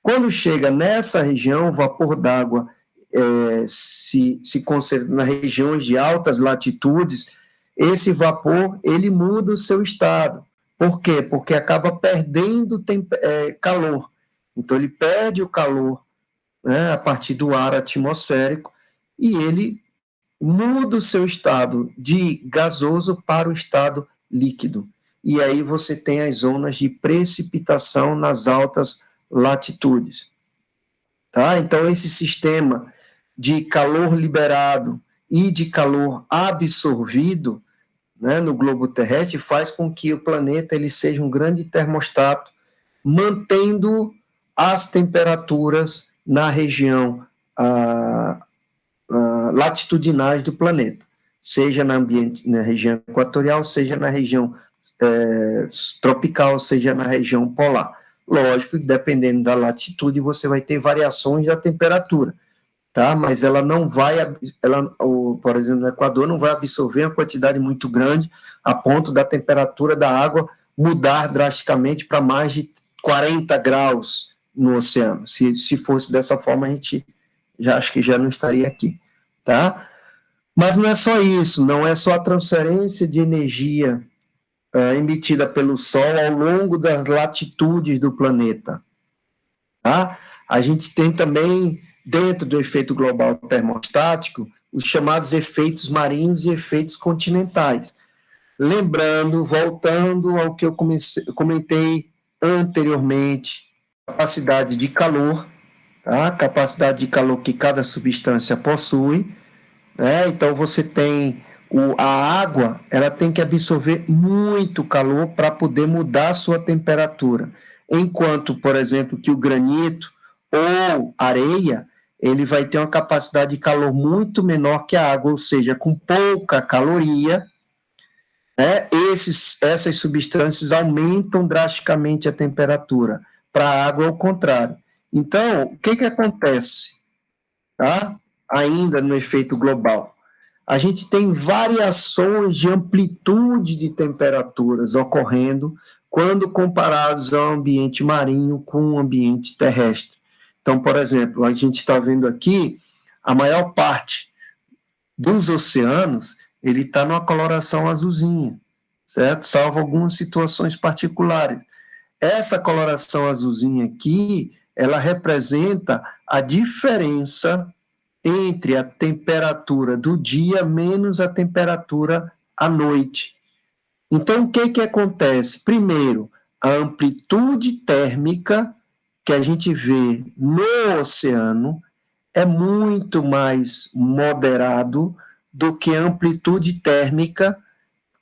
Quando chega nessa região, o vapor d'água se concentra nas regiões de altas latitudes, esse vapor, ele muda o seu estado. Por quê? Porque acaba perdendo calor. Então, ele perde o calor, né, a partir do ar atmosférico, e ele muda o seu estado de gasoso para o estado líquido. E aí você tem as zonas de precipitação nas altas latitudes. Tá? Então, esse sistema de calor liberado e de calor absorvido, né, no globo terrestre faz com que o planeta ele seja um grande termostato, mantendo as temperaturas na região latitudinais do planeta, seja na região equatorial, seja na região tropical, seja na região polar. Lógico que dependendo da latitude, você vai ter variações da temperatura, tá? Mas ela não vai, por exemplo, no Equador, não vai absorver uma quantidade muito grande a ponto da temperatura da água mudar drasticamente para mais de 40 graus no oceano. Se fosse dessa forma, a gente acho que já não estaria aqui, tá? Mas não é só isso, não é só a transferência de energia emitida pelo Sol ao longo das latitudes do planeta, tá? A gente tem também, dentro do efeito global termostático, os chamados efeitos marinhos e efeitos continentais. Lembrando, voltando ao que eu comentei anteriormente, capacidade de calor, tá? Capacidade de calor que cada substância possui, né? Então você tem a água, ela tem que absorver muito calor para poder mudar a sua temperatura, enquanto, por exemplo, que o granito ou areia, ele vai ter uma capacidade de calor muito menor que a água, ou seja, com pouca caloria, né? Essas substâncias aumentam drasticamente a temperatura. Para a água é o contrário. Então, o que acontece? Tá? Ainda no efeito global, a gente tem variações de amplitude de temperaturas ocorrendo quando comparados ao ambiente marinho com o ambiente terrestre. Então, por exemplo, a gente está vendo aqui a maior parte dos oceanos, ele está numa coloração azulzinha, certo? Salvo algumas situações particulares. Essa coloração azulzinha aqui, ela representa a diferença entre a temperatura do dia menos a temperatura à noite. Então, o que acontece? Primeiro, a amplitude térmica que a gente vê no oceano é muito mais moderado do que a amplitude térmica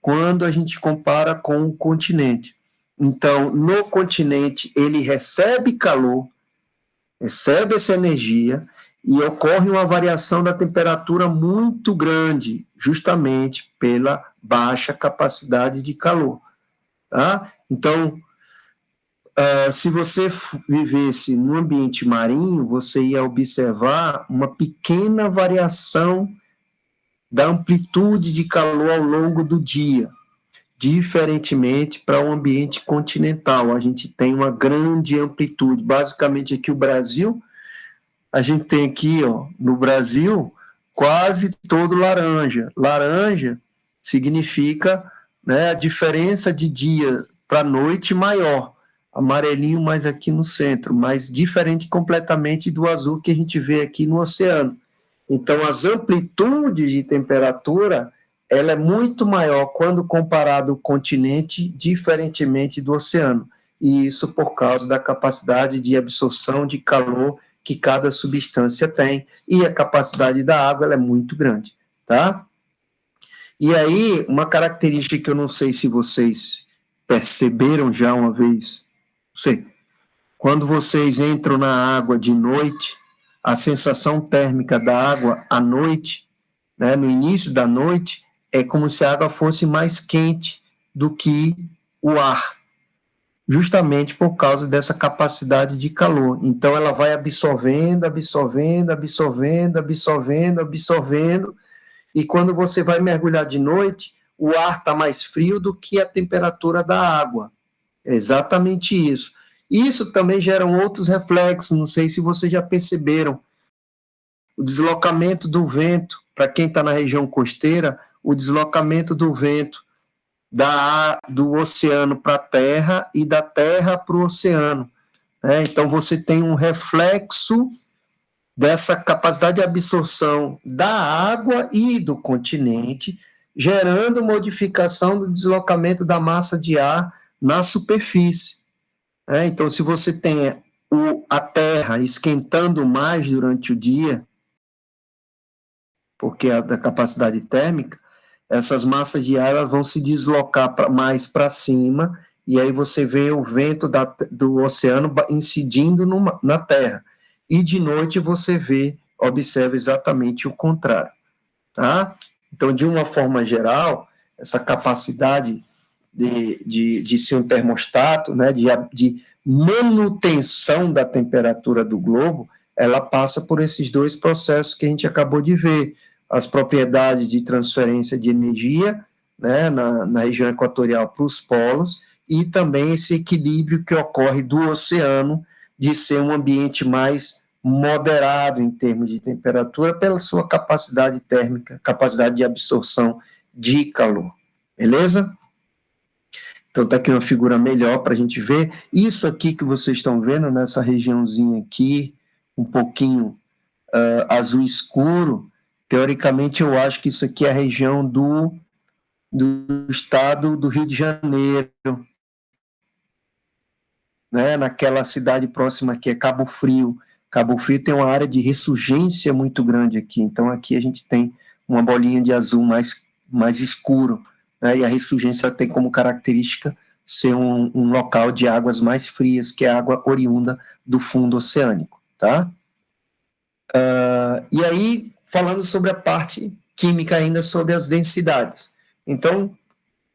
quando a gente compara com o continente. Então, no continente, ele recebe calor, recebe essa energia, e ocorre uma variação da temperatura muito grande, justamente pela baixa capacidade de calor. Tá? Então, se você vivesse no ambiente marinho, você ia observar uma pequena variação da amplitude de calor ao longo do dia, diferentemente para o ambiente continental. A gente tem uma grande amplitude. Basicamente, aqui o Brasil, a gente tem aqui, ó, no Brasil, quase todo laranja. Laranja significa, né, a diferença de dia para noite maior. Amarelinho mais aqui no centro, mas diferente completamente do azul que a gente vê aqui no oceano. Então, as amplitudes de temperatura, ela é muito maior quando comparado ao continente, diferentemente do oceano. E isso por causa da capacidade de absorção de calor que cada substância tem, e a capacidade da água ela é muito grande, tá? E aí, uma característica que eu não sei se vocês perceberam já uma vez, não sei, quando vocês entram na água de noite, a sensação térmica da água à noite, né, no início da noite, é como se a água fosse mais quente do que o ar, justamente por causa dessa capacidade de calor. Então, ela vai absorvendo, absorvendo, absorvendo, absorvendo, absorvendo, e quando você vai mergulhar de noite, o ar está mais frio do que a temperatura da água. É exatamente isso. Isso também gera outros reflexos, não sei se vocês já perceberam. O deslocamento do vento, para quem está na região costeira, o deslocamento do vento do oceano para a Terra e da Terra para o oceano. Né? Então, você tem um reflexo dessa capacidade de absorção da água e do continente, gerando modificação do deslocamento da massa de ar na superfície. Então, se você tem a Terra esquentando mais durante o dia, porque é da capacidade térmica, essas massas de ar elas vão se deslocar mais para cima, e aí você vê o vento do oceano incidindo na Terra. E de noite você observa exatamente o contrário. Tá? Então, de uma forma geral, essa capacidade de ser um termostato, né, de manutenção da temperatura do globo, ela passa por esses dois processos que a gente acabou de ver, as propriedades de transferência de energia, né, na região equatorial para os polos, e também esse equilíbrio que ocorre do oceano, de ser um ambiente mais moderado em termos de temperatura, pela sua capacidade térmica, capacidade de absorção de calor. Beleza? Então, está aqui uma figura melhor para a gente ver. Isso aqui que vocês estão vendo, nessa regiãozinha aqui, um pouquinho azul escuro, teoricamente eu acho que isso aqui é a região do estado do Rio de Janeiro, né? Naquela cidade próxima aqui é Cabo Frio. Cabo Frio tem uma área de ressurgência muito grande aqui, então aqui a gente tem uma bolinha de azul mais escuro, né? E a ressurgência tem como característica ser um local de águas mais frias, que é a água oriunda do fundo oceânico, tá? E aí, falando sobre a parte química ainda, sobre as densidades. Então,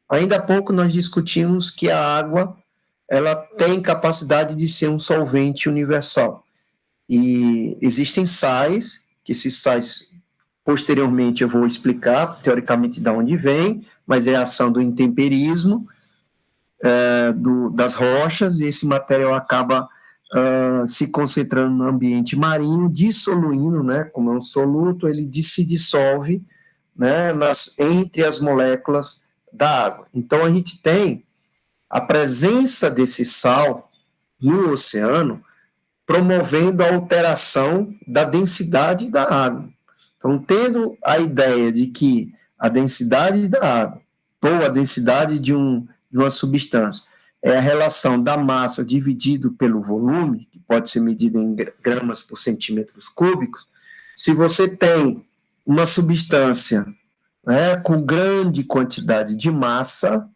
ainda há pouco nós discutimos que a água ela tem capacidade de ser um solvente universal. E existem sais, que esses sais, posteriormente eu vou explicar, teoricamente, de onde vem, mas é a ação do intemperismo, das rochas, e esse material acaba se concentrando no ambiente marinho, dissoluindo, né, como é um soluto, ele se dissolve, né, entre as moléculas da água. Então, a gente tem a presença desse sal no oceano promovendo a alteração da densidade da água. Então, tendo a ideia de que a densidade da água ou a densidade de uma substância é a relação da massa dividido pelo volume, que pode ser medida em gramas por centímetros cúbicos, se você tem uma substância, né, com grande quantidade de massa,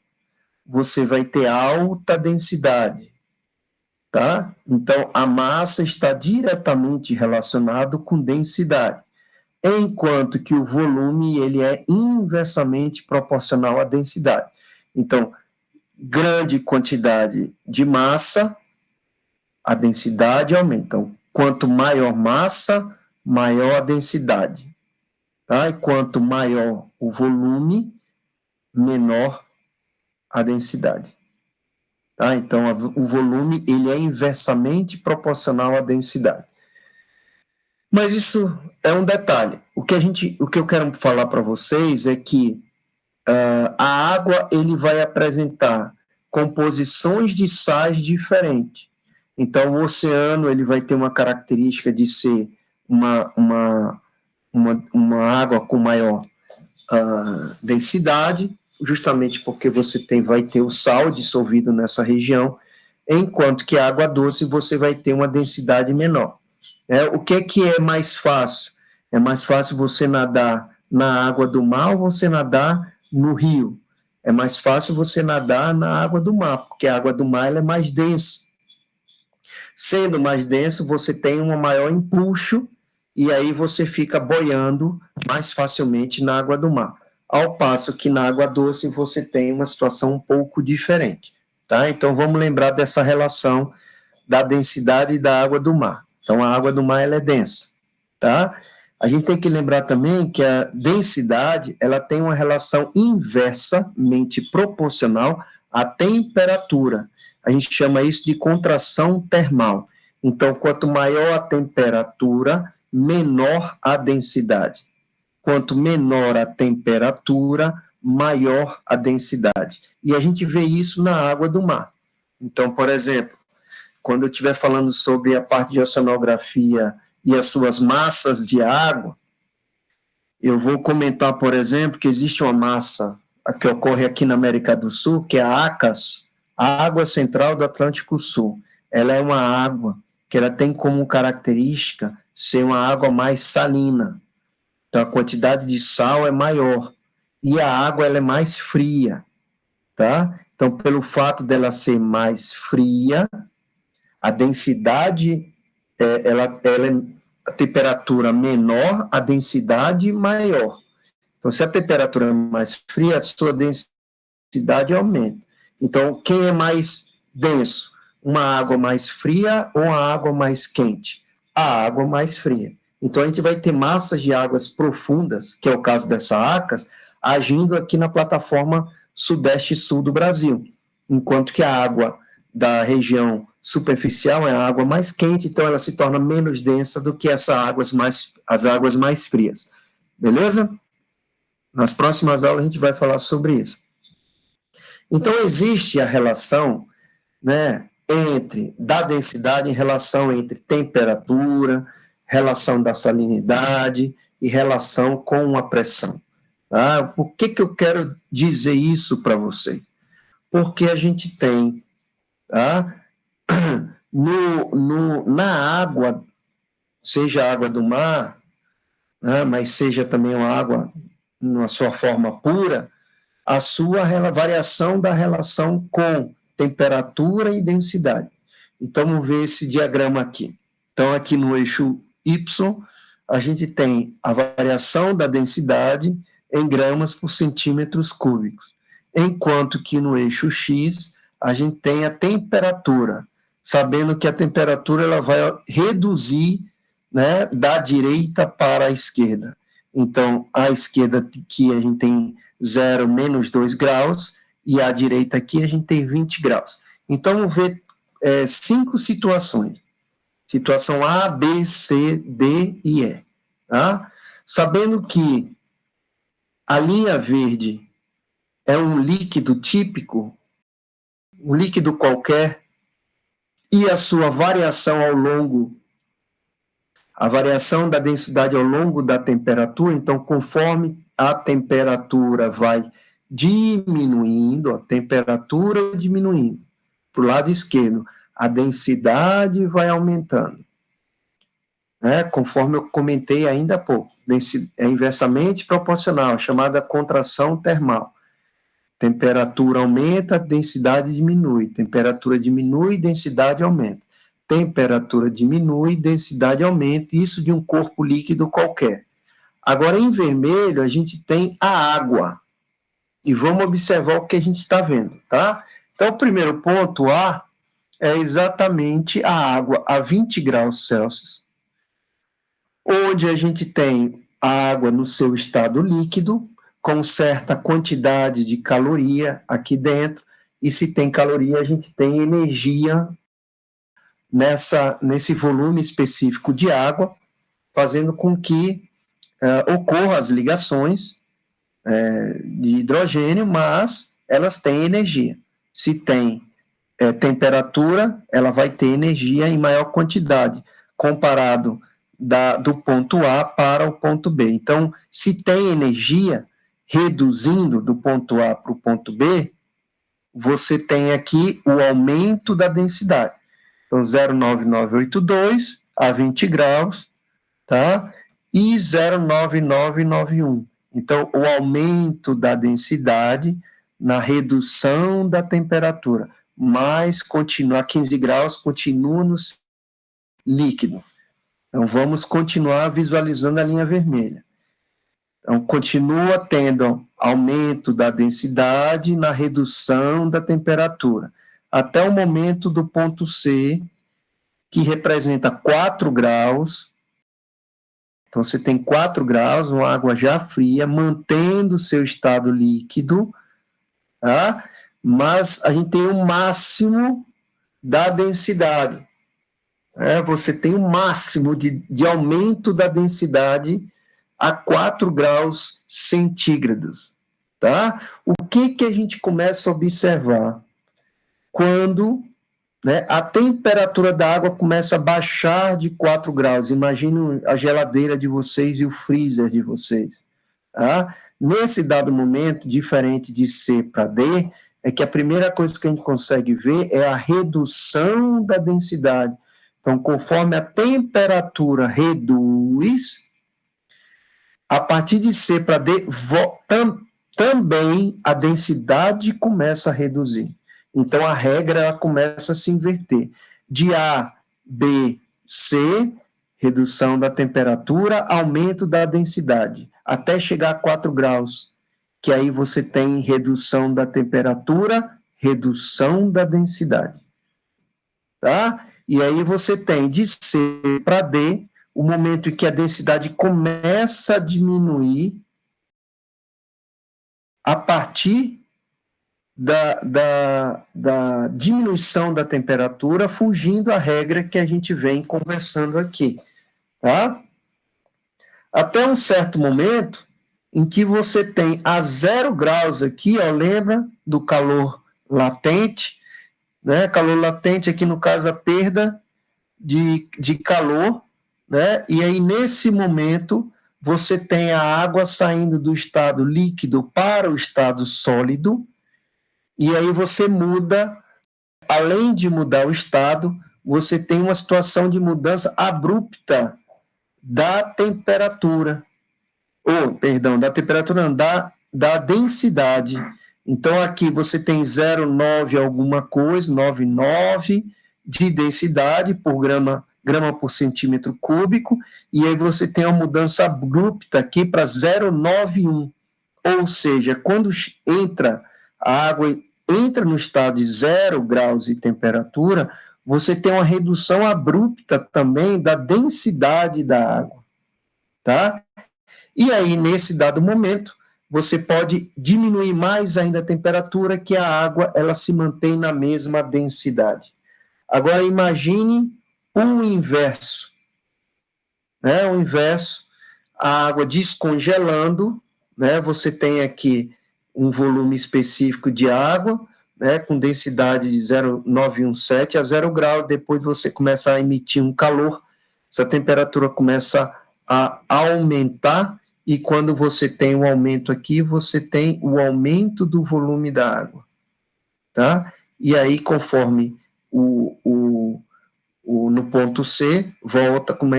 você vai ter alta densidade, tá? Então, a massa está diretamente relacionado com densidade, enquanto que o volume ele é inversamente proporcional à densidade. Então, grande quantidade de massa, a densidade aumenta. Então, quanto maior massa, maior a densidade. Tá? E quanto maior o volume, menor a densidade. Tá? Então, o volume ele é inversamente proporcional à densidade. Mas isso é um detalhe. O que eu quero falar para vocês é que a água ele vai apresentar composições de sais diferentes. Então, o oceano ele vai ter uma característica de ser uma água com maior densidade, justamente porque vai ter o sal dissolvido nessa região, enquanto que a água doce você vai ter uma densidade menor. O que é mais fácil? É mais fácil você nadar na água do mar ou você nadar no rio? É mais fácil você nadar na água do mar, porque a água do mar ela é mais densa. Sendo mais denso, você tem um maior empuxo e aí você fica boiando mais facilmente na água do mar. Ao passo que na água doce você tem uma situação um pouco diferente, tá? Então vamos lembrar dessa relação da densidade da água do mar. Então a água do mar ela é densa, tá? A gente tem que lembrar também que a densidade ela tem uma relação inversamente proporcional à temperatura. A gente chama isso de contração termal. Então, quanto maior a temperatura, menor a densidade. quanto menor a temperatura, maior a densidade. E a gente vê isso na água do mar. Então, por exemplo, quando eu estiver falando sobre a parte de oceanografia e as suas massas de água, eu vou comentar, por exemplo, que existe uma massa que ocorre aqui na América do Sul, que é a ACAS, a Água Central do Atlântico Sul. Ela é uma água que ela tem como característica ser uma água mais salina. Então, a quantidade de sal é maior. E a água ela é mais fria, tá? Então, pelo fato dela ser mais fria, a densidade, ela é a temperatura menor, a densidade maior. Então, se a temperatura é mais fria, a sua densidade aumenta. Então, quem é mais denso? Uma água mais fria ou uma água mais quente? A água mais fria. Então, a gente vai ter massas de águas profundas, que é o caso dessa ACAS, agindo aqui na plataforma sudeste e sul do Brasil, enquanto que a água da região superficial é a água mais quente, então ela se torna menos densa do que as águas mais frias. Beleza? Nas próximas aulas a gente vai falar sobre isso. Então, existe a relação, né, da densidade em relação entre temperatura, relação da salinidade e relação com a pressão. Tá? Por que eu quero dizer isso para você? Porque a gente tem, tá, na água, seja a água do mar, né, mas seja também uma água na sua forma pura, a sua variação da relação com temperatura e densidade. Então, vamos ver esse diagrama aqui. Então, aqui no eixo Y, a gente tem a variação da densidade em gramas por centímetros cúbicos, enquanto que no eixo X, a gente tem a temperatura, sabendo que a temperatura ela vai reduzir, né, da direita para a esquerda. Então, à esquerda aqui a gente tem 0 menos 2 graus, e à direita aqui a gente tem 20 graus. Então, vamos ver 5 situações. Situação A, B, C, D e E. Tá? Sabendo que a linha verde é um líquido típico, um líquido qualquer, e a sua variação a variação da densidade ao longo da temperatura, então, conforme a temperatura vai diminuindo, a temperatura diminuindo, para o lado esquerdo, a densidade vai aumentando, né? Conforme eu comentei ainda há pouco, é inversamente proporcional, chamada contração termal. Temperatura aumenta, densidade diminui, temperatura diminui, densidade aumenta. Temperatura diminui, densidade aumenta, isso de um corpo líquido qualquer. Agora, em vermelho, a gente tem a água. E vamos observar o que a gente está vendo, tá? Então, o primeiro ponto, A, é exatamente a água a 20 graus Celsius, onde a gente tem a água no seu estado líquido, com certa quantidade de caloria aqui dentro, e se tem caloria, a gente tem energia nesse volume específico de água, fazendo com que ocorram as ligações de hidrogênio, mas elas têm energia. Se tem temperatura, ela vai ter energia em maior quantidade, comparado do ponto A para o ponto B. Então, se tem energia, reduzindo do ponto A para o ponto B, você tem aqui o aumento da densidade. Então, 0,9982 a 20 graus, tá? E 0,9991. Então, o aumento da densidade na redução da temperatura, mas continua a 15 graus, continua no líquido. Então, vamos continuar visualizando a linha vermelha. Então, continua tendo aumento da densidade na redução da temperatura, até o momento do ponto C, que representa 4 graus. Então, você tem 4 graus, uma água já fria, mantendo o seu estado líquido, tá? Mas a gente tem o máximo da densidade. Você tem o máximo de aumento da densidade a 4 graus centígrados, tá? O que a gente começa a observar? Quando, né, a temperatura da água começa a baixar de 4 graus. Imagina a geladeira de vocês e o freezer de vocês. Tá? Nesse dado momento, diferente de C para D, é que a primeira coisa que a gente consegue ver é a redução da densidade. Então, conforme a temperatura reduz, a partir de C para D, também a densidade começa a reduzir. Então, a regra ela começa a se inverter. De A, B, C, redução da temperatura, aumento da densidade, até chegar a 4 graus, que aí você tem redução da temperatura, redução da densidade. Tá? E aí você tem de C para D, o momento em que a densidade começa a diminuir a partir da diminuição da temperatura, fugindo a regra que a gente vem conversando aqui, tá? Até um certo momento em que você tem a 0 graus aqui, ó, lembra do calor latente, né? Calor latente aqui, no caso, a perda de calor, né? E aí, nesse momento, você tem a água saindo do estado líquido para o estado sólido, e aí você muda, além de mudar o estado, você tem uma situação de mudança abrupta da temperatura, da temperatura não, da densidade. Então, aqui você tem 0,9 alguma coisa, 0,99 de densidade por grama por centímetro cúbico, e aí você tem uma mudança abrupta aqui para 0,91, ou seja, quando a água entra no estado de 0 graus de temperatura, você tem uma redução abrupta também da densidade da água, tá? E aí, nesse dado momento, você pode diminuir mais ainda a temperatura, que a água ela se mantém na mesma densidade. Agora, imagine o inverso, né? O inverso, a água descongelando, né? Você tem aqui um volume específico de água, né, com densidade de 0,917 a 0 graus, depois você começa a emitir um calor, essa temperatura começa a aumentar, e quando você tem um aumento aqui, você tem o aumento do volume da água, tá? E aí, conforme no ponto C,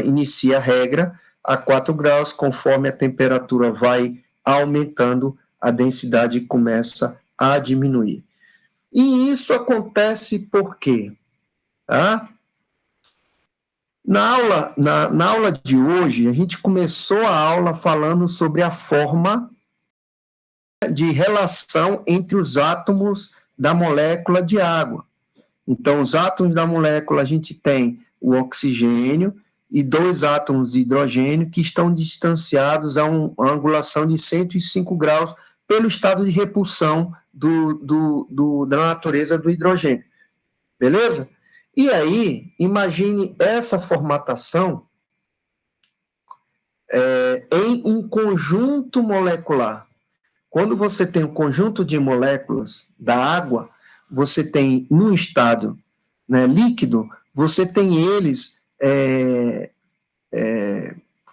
inicia a regra a 4 graus, conforme a temperatura vai aumentando, a densidade começa a diminuir. E isso acontece por quê? Tá? Na aula de hoje, a gente começou a aula falando sobre a forma de relação entre os átomos da molécula de água. Então, os átomos da molécula, a gente tem o oxigênio e 2 átomos de hidrogênio que estão distanciados a uma angulação de 105 graus pelo estado de repulsão da natureza do hidrogênio. Beleza? E aí, imagine essa formatação em um conjunto molecular. Quando você tem um conjunto de moléculas da água, você tem, num estado, né, líquido, você tem eles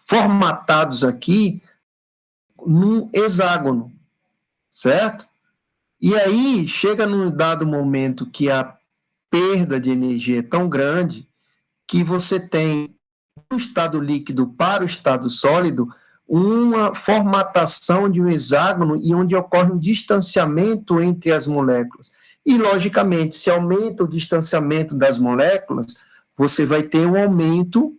formatados aqui num hexágono, certo? E aí, chega num dado momento que a perda de energia é tão grande que você tem, do estado líquido para o estado sólido, uma formatação de um hexágono e onde ocorre um distanciamento entre as moléculas. E, logicamente, se aumenta o distanciamento das moléculas, você vai ter um aumento,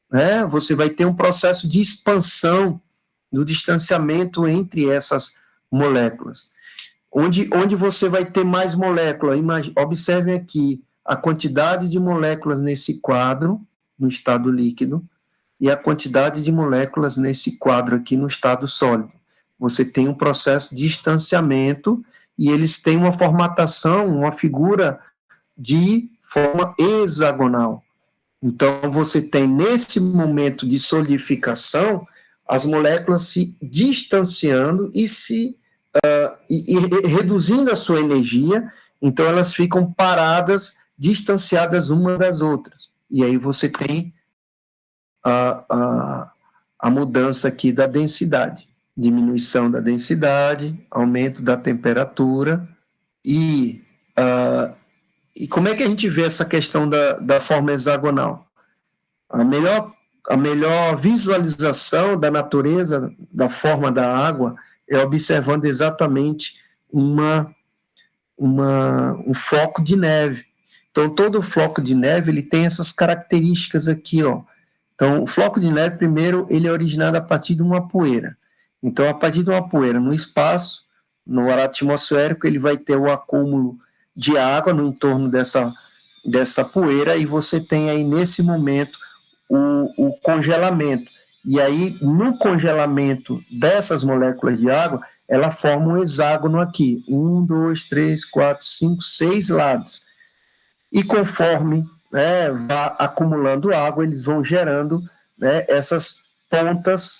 né? Você vai ter um processo de expansão do distanciamento entre essas moléculas. Onde você vai ter mais moléculas. Observem aqui a quantidade de moléculas nesse quadro, no estado líquido, e a quantidade de moléculas nesse quadro aqui no estado sólido. Você tem um processo de distanciamento e eles têm uma formatação, uma figura de forma hexagonal. Então, você tem, nesse momento de solidificação, as moléculas se distanciando e reduzindo a sua energia, então elas ficam paradas, distanciadas uma das outras. E aí você tem a mudança aqui da densidade, diminuição da densidade, aumento da temperatura, e como é que a gente vê essa questão da forma hexagonal? A melhor visualização da natureza, da forma da água, é observando exatamente um floco de neve. Então, todo floco de neve ele tem essas características aqui, ó. Então, o floco de neve, primeiro, ele é originado a partir de uma poeira. Então, a partir de uma poeira no espaço, no ar atmosférico, ele vai ter o acúmulo de água no entorno dessa poeira, e você tem aí, nesse momento, o congelamento. E aí, no congelamento dessas moléculas de água, ela forma um hexágono aqui. 1, 2, 3, 4, 5, 6 lados. E conforme vá acumulando água, eles vão gerando essas pontas